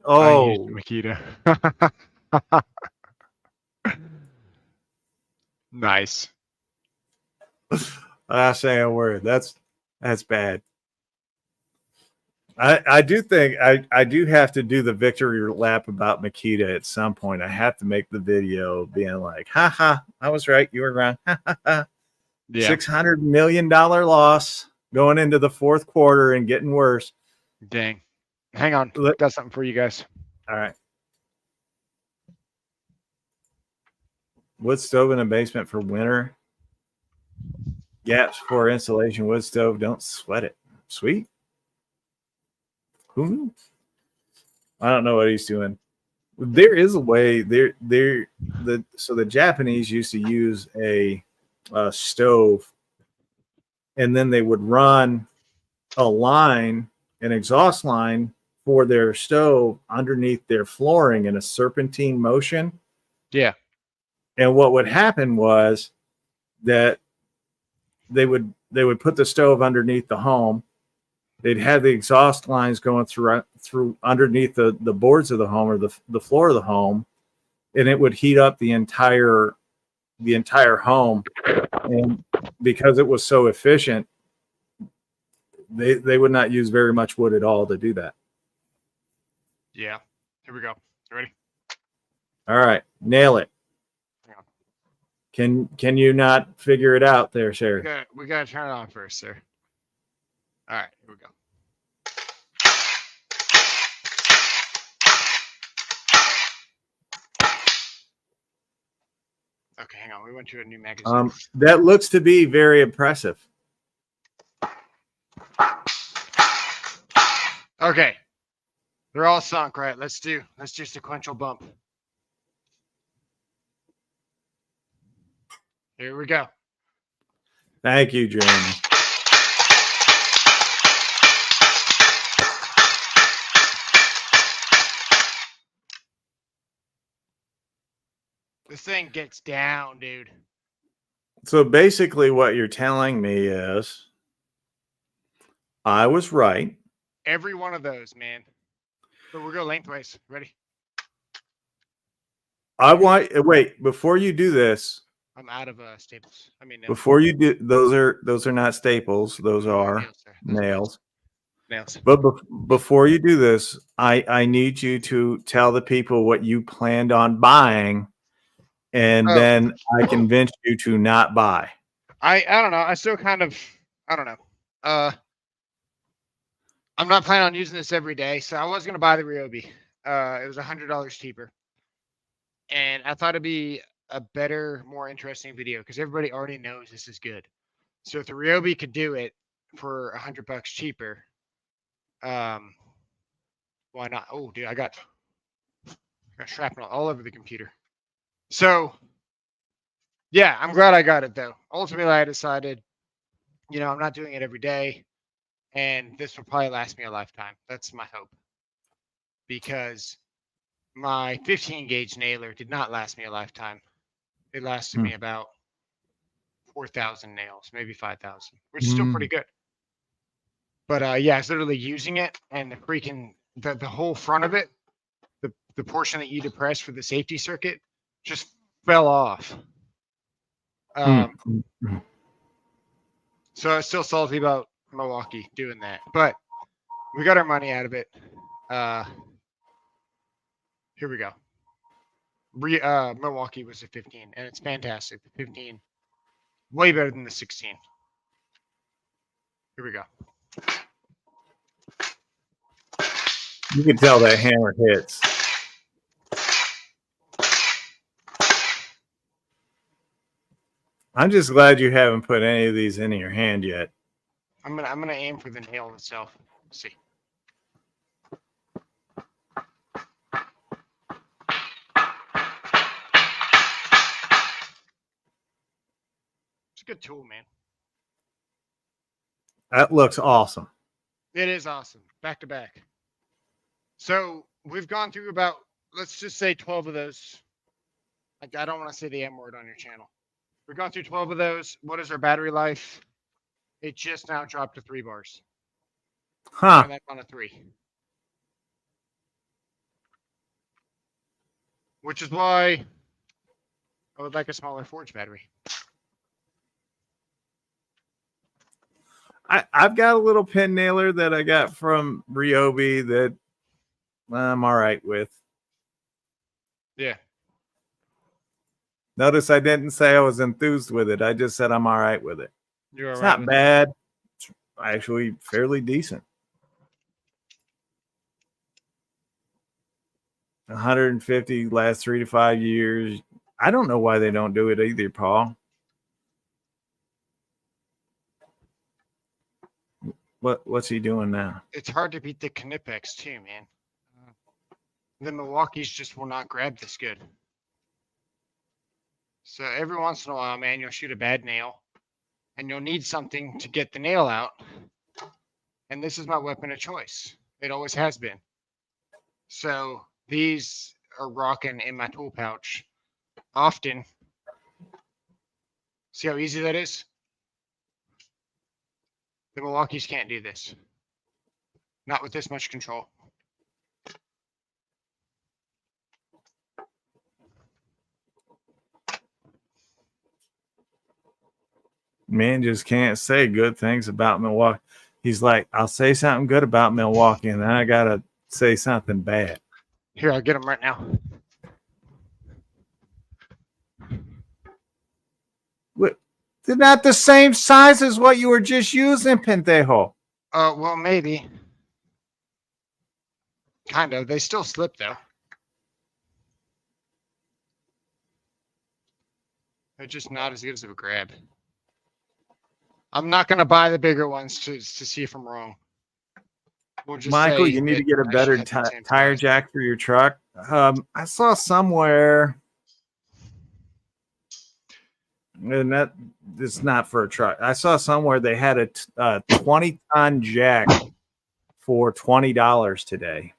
S1: Oh,
S2: Makita. Nice.
S1: I say a word. That's bad. I do think I do have to do the victory lap about Makita at some point. I have to make the video being like, ha, I was right. You were wrong. Yeah. $600 million loss going into the fourth quarter and getting worse.
S2: Dang. Hang on. Got something for you guys.
S1: All right. Wood stove in the basement for winter. gaps for insulation wood stove. Don't sweat it. Sweet. Who knew? I don't know what he's doing. There is a way. So the Japanese used to use a stove, and then they would run a line, an exhaust line for their stove underneath their flooring in a serpentine motion.
S2: Yeah.
S1: And what would happen was that they would put the stove underneath the home. They'd have the exhaust lines going through underneath the boards of the home or the floor of the home, and it would heat up the entire home. And because it was so efficient, they would not use very much wood at all to do that.
S2: Yeah. Here we go. You ready?
S1: All right, nail it.
S2: Hang on.
S1: Can you not figure it out there, sir?
S2: We gotta turn it on first, sir. All right, here we go. Okay, hang on. We went to a new magazine.
S1: That looks to be very impressive.
S2: Okay. They're all sunk, right? Let's do sequential bump. Here we go.
S1: Thank you, Jeremy.
S2: This thing gets down, dude.
S1: So basically what you're telling me is I was right.
S2: Every one of those, man. But we'll go lengthways. Ready?
S1: Wait, before you do this.
S2: I'm out of staples. I mean,
S1: before you do, those are not staples. Those are nails.
S2: Nails.
S1: But before you do this, I need you to tell the people what you planned on buying, and then I convinced you to not buy.
S2: I don't know. I still kind of, I don't know. I'm not planning on using this every day, so I was going to buy the Ryobi. It was $100 cheaper. And I thought it'd be a better, more interesting video because everybody already knows this is good. So if the Ryobi could do it for $100 cheaper, why not? Oh, dude, I got shrapnel all over the computer. So, yeah, I'm glad I got it, though. Ultimately, I decided, I'm not doing it every day. And this will probably last me a lifetime. That's my hope. Because my 15 gauge nailer did not last me a lifetime. It lasted me about 4,000 nails, maybe 5,000, which is still pretty good. But yeah, I was literally using it, and the freaking the whole front of it, the portion that you depress for the safety circuit, just fell off. So I was still salty about Milwaukee doing that, but we got our money out of it. Here we go. Milwaukee was a 15, and it's fantastic. The 15, way better than the 16. Here we go.
S1: You can tell that hammer hits. I'm just glad you haven't put any of these in your hand yet.
S2: I'm gonna aim for the nail itself. Let's see. It's a good tool, man.
S1: That looks awesome.
S2: It is awesome. Back to back. So we've gone through about, let's just say 12 of those. Like, I don't want to say the M word on your channel. We've gone through 12 of those. What is our battery life? It just now dropped to 3 bars.
S1: Huh.
S2: And that's on a 3. Which is why I would like a smaller forge battery.
S1: I've got a little pin nailer that I got from Ryobi that I'm all right with.
S2: Yeah.
S1: Notice I didn't say I was enthused with it. I just said I'm all right with it.
S2: You're
S1: It's
S2: all right
S1: not bad. It's actually fairly decent. 150 last 3 to 5 years. I don't know why they don't do it either, Paul. What's he doing now?
S2: It's hard to beat the Knipex too, man. The Milwaukee's just will not grab this good. So every once in a while, man, you'll shoot a bad nail, and you'll need something to get the nail out. And this is my weapon of choice. It always has been. So these are rocking in my tool pouch often. See how easy that is? The Milwaukee's can't do this. Not with this much control.
S1: Man just can't say good things about Milwaukee. He's like, I'll say something good about Milwaukee, and then I gotta say something bad.
S2: Here, I'll get them right now.
S1: What? They're not the same size as what you were just using, pendejo.
S2: Well, maybe. Kind of. They still slip, though. They're just not as good as a grab. I'm not going to buy the bigger ones to see if I'm wrong. We'll just
S1: Michael,
S2: say
S1: you need to
S2: that
S1: get a
S2: I
S1: better
S2: should have the same
S1: tire
S2: size.
S1: jack for your truck. I saw somewhere, and that it's not for a truck. I saw somewhere they had a 20-ton jack for $20 today,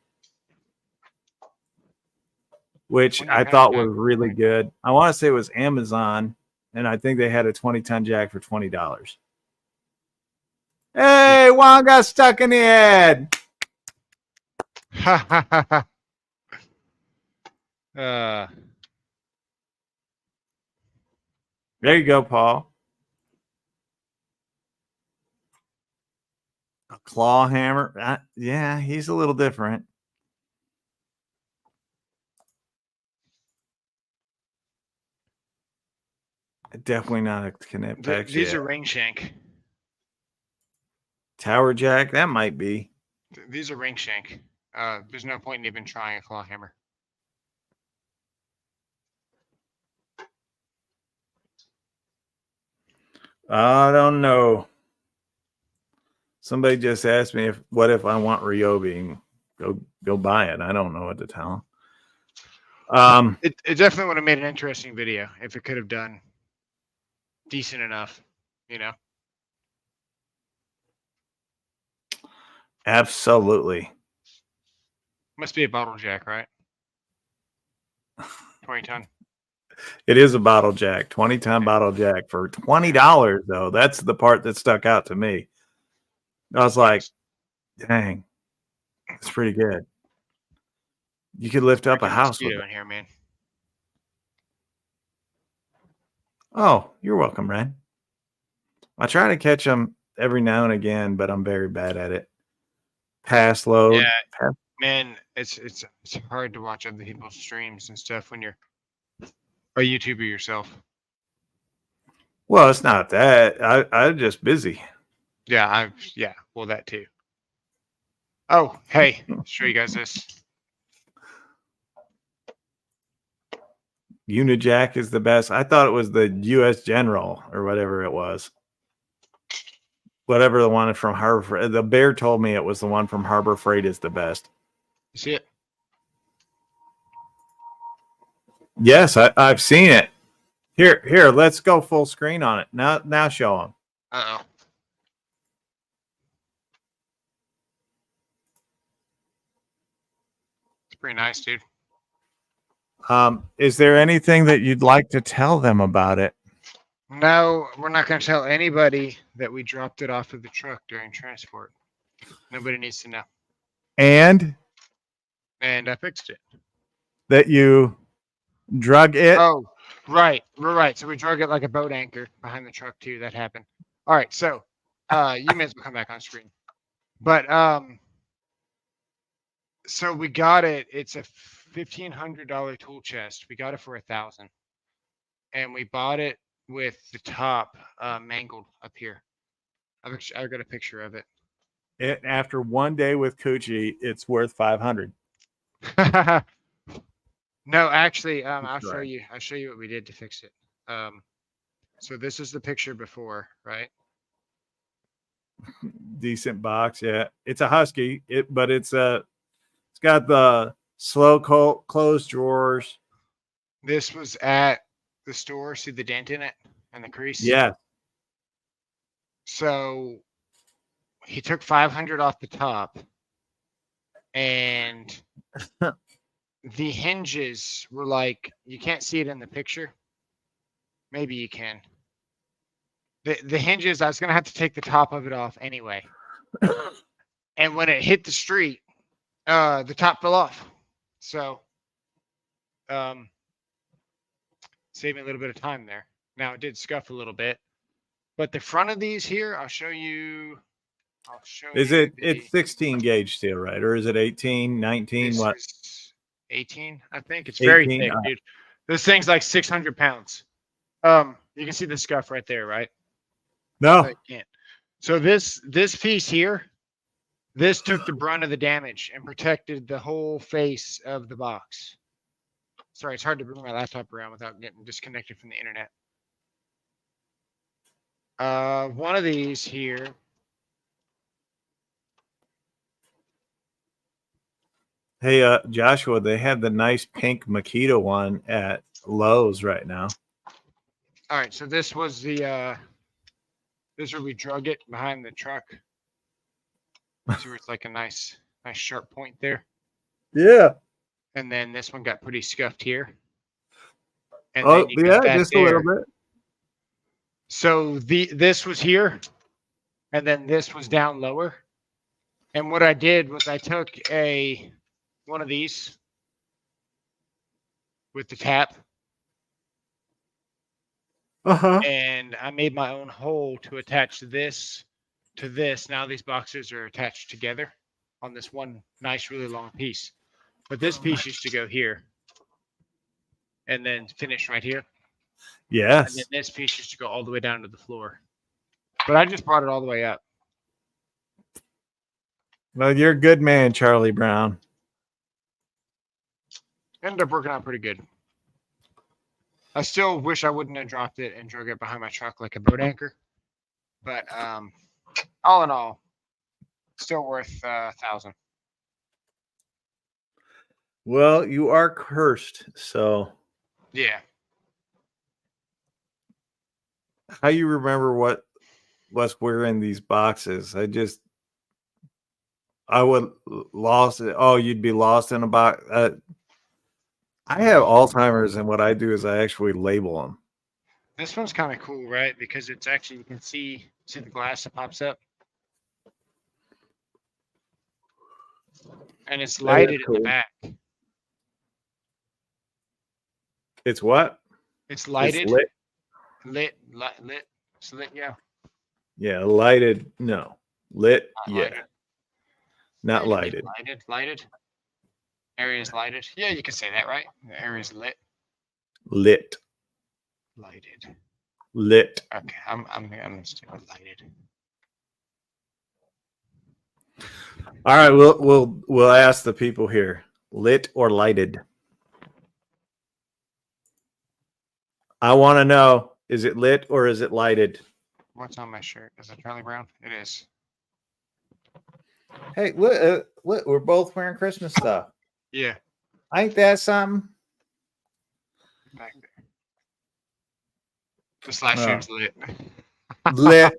S1: which I thought was really good. I want to say it was Amazon, and I think they had a 20-ton jack for $20. Hey, Juan got stuck in the head.
S2: uh,
S1: There you go, Paul. A claw hammer. Yeah, he's a little different. Definitely not a Knipex.
S2: These are ring shank.
S1: Tower jack, that might be.
S2: These are ring shank. There's no point in even trying a claw hammer.
S1: I don't know. Somebody just asked me what if I want Ryobi? Go buy it. I don't know what to tell them.
S2: It definitely would have made an interesting video if it could have done decent enough, you know.
S1: Absolutely.
S2: Must be a bottle jack, right? 20-ton.
S1: It is a bottle jack, 20-ton bottle jack for $20 though. That's the part that stuck out to me. I was like, dang, it's pretty good. You could lift up a house with it.
S2: In here, man.
S1: Oh, you're welcome, Ren. I try to catch them every now and again, but I'm very bad at it. Pass load.
S2: Yeah, man, it's hard to watch other people's streams and stuff when you're a YouTuber yourself.
S1: Well, it's not that. I'm just busy.
S2: Yeah, well, that too. Oh, hey, I'll show you guys this.
S1: Unijack is the best. I thought it was the U.S. General or whatever it was. Whatever the one from Harbor Freight. The bear told me it was the one from Harbor Freight is the best.
S2: You see it?
S1: Yes, I've seen it. Here, let's go full screen on it. Now show them.
S2: Uh-oh. It's pretty nice, dude.
S1: Is there anything that you'd like to tell them about it?
S2: No, we're not going to tell anybody that we dropped it off of the truck during transport. Nobody needs to know.
S1: And
S2: I fixed it.
S1: That you drug it?
S2: Oh, right. We're right. So we drug it like a boat anchor behind the truck too. That happened. All right. So you may as well come back on screen. But so we got it. It's a $1,500 tool chest. We got it for $1,000. And we bought it with the top mangled up here. I've got a picture of it.
S1: After one day with Coochie, it's worth $500.
S2: No, actually, I'll show you. I'll show you what we did to fix it. So this is the picture before, right?
S1: Decent box. Yeah. It's a Husky, but it's got the slow closed drawers.
S2: This was at the store. See the dent in it and the crease?
S1: Yeah.
S2: So he took 500 off the top, and the hinges were like, you can't see it in the picture. Maybe you can. The hinges, I was going to have to take the top of it off anyway. And when it hit the street, the top fell off. So, saved me a little bit of time there. Now it did scuff a little bit, but the front of these here, I'll show you.
S1: It's 16 gauge steel, right? Or is it 18, 19? What?
S2: 18, I think. It's very
S1: 18?
S2: thick, dude. This thing's like 600 pounds. You can see the scuff right there, right?
S1: No.
S2: I can't. So this piece here, this took the brunt of the damage and protected the whole face of the box. Sorry, it's hard to bring my laptop around without getting disconnected from the internet. One of these here.
S1: Hey, Joshua, they have the nice pink Makita one at Lowe's right now.
S2: All right, so this was the this is where we drug it behind the truck. See where it's like a nice sharp point there.
S1: Yeah.
S2: And then this one got pretty scuffed here. And
S1: Oh,
S2: then
S1: yeah, just a little bit.
S2: So this was here, and then this was down lower. And what I did was I took one of these with the tap, and I made my own hole to attach this to this. Now these boxes are attached together on this one nice, really long piece. But this piece used to go here and then finish right here.
S1: Yes.
S2: And then this piece used to go all the way down to the floor. But I just brought it all the way up.
S1: Well, you're a good man, Charlie Brown.
S2: Ended up working out pretty good. I still wish I wouldn't have dropped it and drug it behind my truck like a boat anchor. But all in all, still worth $1,000.
S1: Well, you are cursed, so
S2: yeah.
S1: How you remember what's in these boxes? I would lost it. Oh, you'd be lost in a box. I have Alzheimer's, and what I do is I actually label them.
S2: This one's kind of cool, right? Because it's actually, you can see the glass that pops up. And it's lighted in the back.
S1: It's what?
S2: It's lighted.
S1: It's lit.
S2: Lit. It's lit, yeah.
S1: Yeah, lighted. No. Lit.
S2: Not
S1: yeah.
S2: lighted.
S1: Not lighted.
S2: Lighted. Area's lighted. Yeah, you can say that, right? The area's lit.
S1: Lit.
S2: Lighted.
S1: Lit.
S2: Okay, I'm gonna stick with lighted.
S1: All right, we'll ask the people here. Lit or lighted? I want to know, is it lit or is it lighted?
S2: What's on my shirt? Is it Charlie Brown? It is.
S1: Hey, look, we're both wearing Christmas stuff.
S2: Yeah.
S1: Ain't that something?
S2: Back there. This last year's lit.
S1: Lit.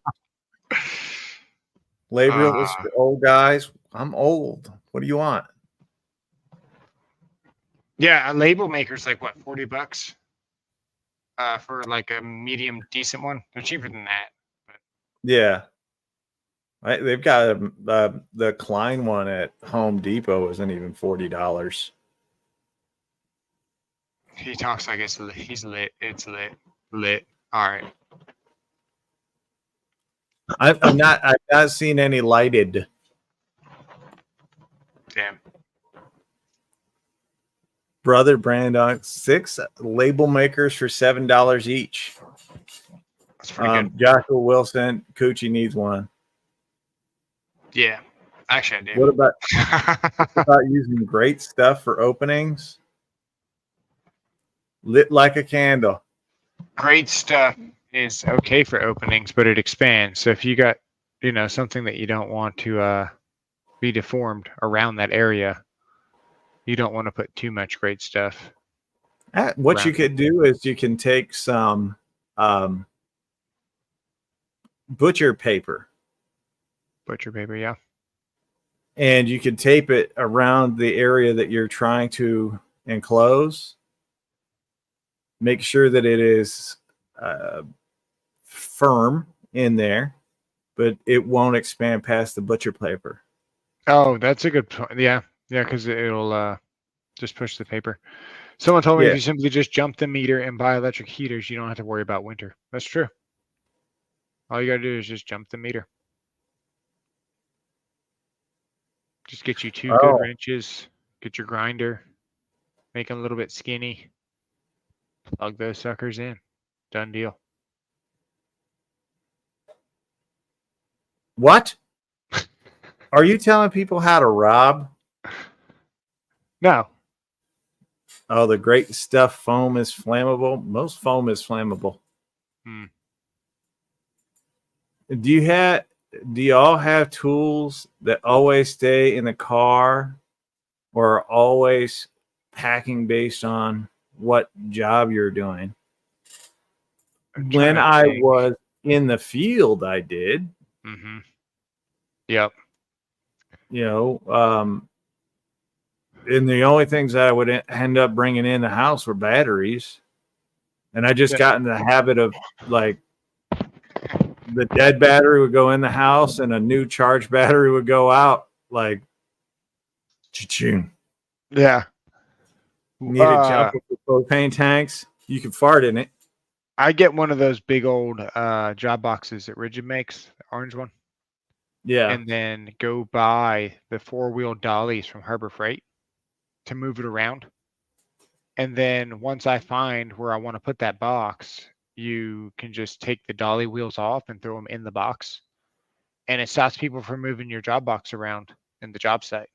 S1: Labor was old guys. I'm old. What do you want?
S2: Yeah, a label maker's like what, $40? For like a medium decent one. They're cheaper than that. But.
S1: Yeah. Right, they've got the Klein one at Home Depot isn't even $40.
S2: He talks like he's lit. It's lit. All right.
S1: I've not seen any lighted.
S2: Damn.
S1: Brother Brand 6 label makers for $7 each.
S2: That's pretty good.
S1: Joshua Wilson, Coochie needs one.
S2: Yeah, actually I do.
S1: What about using great stuff for openings? Lit like a candle.
S2: Great stuff is okay for openings, but it expands. So if you got something that you don't want to be deformed around that area. You don't want to put too much great stuff.
S1: What you could do is you can take some butcher paper.
S2: Butcher paper, yeah.
S1: And you can tape it around the area that you're trying to enclose. Make sure that it is firm in there, but it won't expand past the butcher paper.
S2: Oh, that's a good point. Yeah, because it'll just push the paper. Someone told me if you simply just jump the meter and buy electric heaters, you don't have to worry about winter. That's true. All you got to do is just jump the meter. Just get you 2 good wrenches, get your grinder, make them a little bit skinny, plug those suckers in. Done deal.
S1: What? Are you telling people how to rob?
S2: No.
S1: Oh, the great stuff, foam is flammable. Most foam is flammable. Do you all have tools that always stay in the car or are always packing based on what job you're doing? When I was in the field, I did.
S2: Mm-hmm. Yep.
S1: And the only things that I would end up bringing in the house were batteries. And I just got in the habit of like the dead battery would go in the house and a new charged battery would go out. Like, cha-ching.
S2: Yeah.
S1: Need a jump with the propane tanks. You can fart in it.
S2: I get one of those big old job boxes that Rigid makes, the orange one.
S1: Yeah.
S2: And then go buy the 4-wheel dollies from Harbor Freight to move it around. And then once I find where I want to put that box, you can just take the dolly wheels off and throw them in the box. And it stops people from moving your job box around in the job site.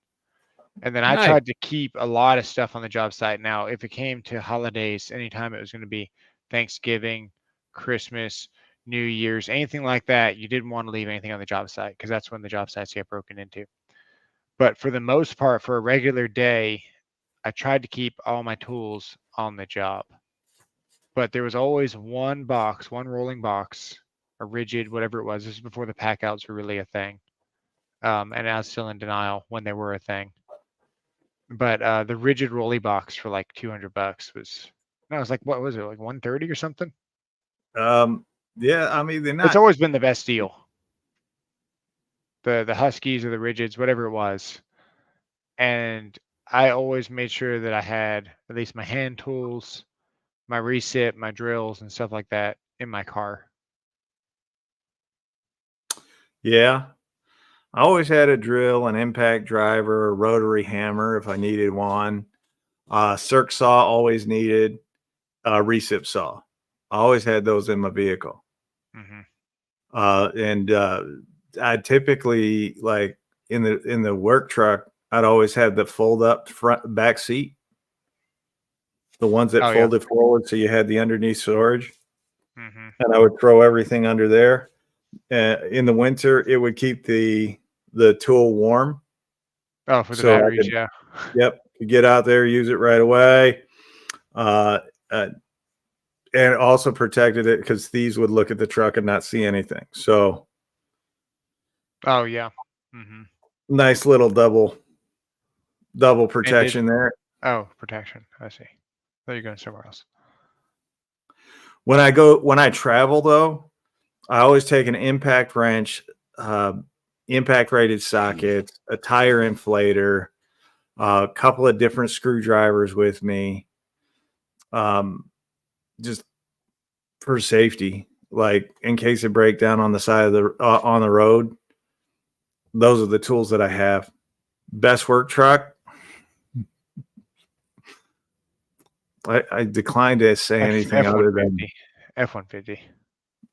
S2: And then I tried to keep a lot of stuff on the job site. Now, if it came to holidays, anytime it was going to be Thanksgiving, Christmas, New Year's, anything like that, you didn't want to leave anything on the job site because that's when the job sites get broken into. But for the most part, for a regular day, I tried to keep all my tools on the job. But there was always one rolling box, a Rigid, whatever it was. This is before the pack outs were really a thing. And I was still in denial when they were a thing. But the Rigid rolly box for like $200 was, no, it was like, what was it, like 130 or something?
S1: Yeah, I mean, they're not.
S2: It's always been the best deal. The Huskies or the Rigids, whatever it was. And I always made sure that I had at least my hand tools, my recip, my drills, and stuff like that in my car.
S1: Yeah. I always had a drill, an impact driver, a rotary hammer if I needed one. Circ saw always needed. Recip saw. I always had those in my vehicle. And I typically, like in the work truck, I'd always have the fold up back seat. The ones that folded forward, so you had the underneath storage. And I would throw everything under there. In the winter, it would keep the tool warm.
S2: Oh, for the batteries, yeah.
S1: Yep, could get out there, use it right away. And it also protected it because thieves would look at the truck and not see anything. So,
S2: oh yeah,
S1: nice little double protection there.
S2: Oh, protection. I see. Oh, you're going somewhere else.
S1: When I travel though, I always take an impact wrench, impact rated sockets, a tire inflator, a couple of different screwdrivers with me, just for safety, like in case it break down on the side of the on the road. Those are the tools that I have. Best work truck. I decline to say anything other than
S2: F-150.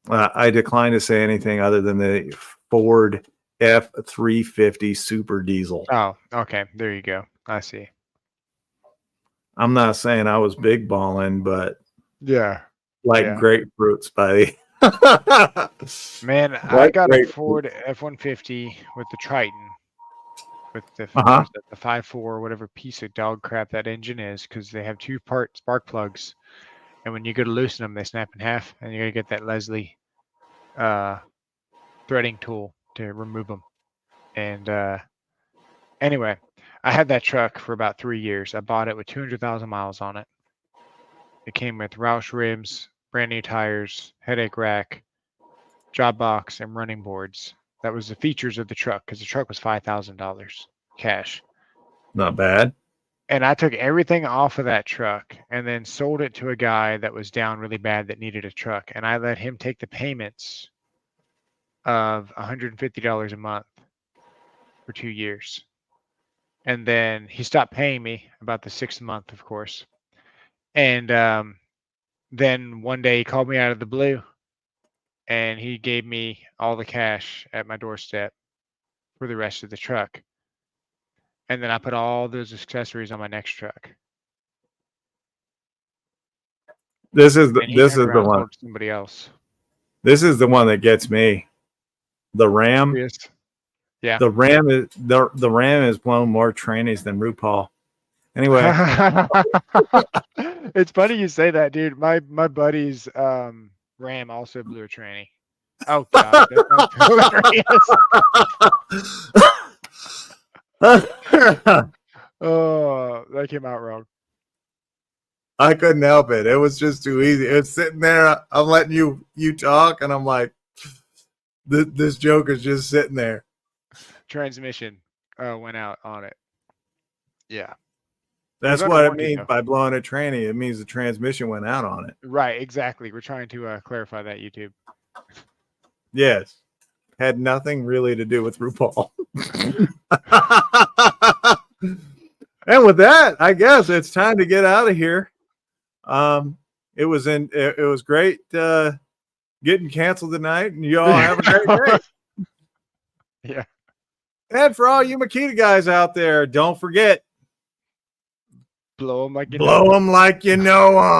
S1: I decline to say anything other than the Ford F-350 Super Diesel.
S2: Oh, okay. There you go. I see.
S1: I'm not saying I was big balling, but
S2: yeah,
S1: grapefruits, buddy.
S2: Man, I
S1: What
S2: got a
S1: great.
S2: Ford F-150 with the Triton, with the
S1: Uh-huh.
S2: what is it, the 5.4, whatever piece of dog crap that engine is, because they have 2-part spark plugs, and when you go to loosen them, they snap in half, and you gotta get that Leslie threading tool to remove them. And anyway, I had that truck for about 3 years. I bought it with 200,000 miles on it. It came with Roush rims, brand new tires, headache rack, job box, and running boards. That was the features of the truck, because the truck was $5,000 cash.
S1: Not bad.
S2: And I took everything off of that truck and then sold it to a guy that was down really bad that needed a truck. And I let him take the payments of $150 a month for 2 years. And then he stopped paying me about the 6th month, of course. And then one day he called me out of the blue and he gave me all the cash at my doorstep for the rest of the truck. And then I put all those accessories on my next truck.
S1: This is
S2: And he turned
S1: the
S2: around and
S1: one.
S2: sold it to somebody else.
S1: This is the one that gets me. The Ram.
S2: Yes. Yeah.
S1: The Ram has blown more trannies than RuPaul. Anyway,
S2: It's funny you say that, dude. My buddy's Ram also blew a tranny. Oh god, that sounds hilarious. Oh, that came out wrong.
S1: I couldn't help it. It was just too easy. It's sitting there. I'm letting you talk, and I'm like, this joke is just sitting there.
S2: Transmission went out on it. Yeah.
S1: That's what it means by blowing a tranny. It means the transmission went out on it.
S2: Right, exactly. We're trying to clarify that, YouTube.
S1: Yes. Had nothing really to do with RuPaul. And with that, I guess it's time to get out of here. It was great getting canceled tonight, and you all have a great day.
S2: Yeah.
S1: And for all you Makita guys out there, don't forget,
S2: Blow them like you
S1: know 'em.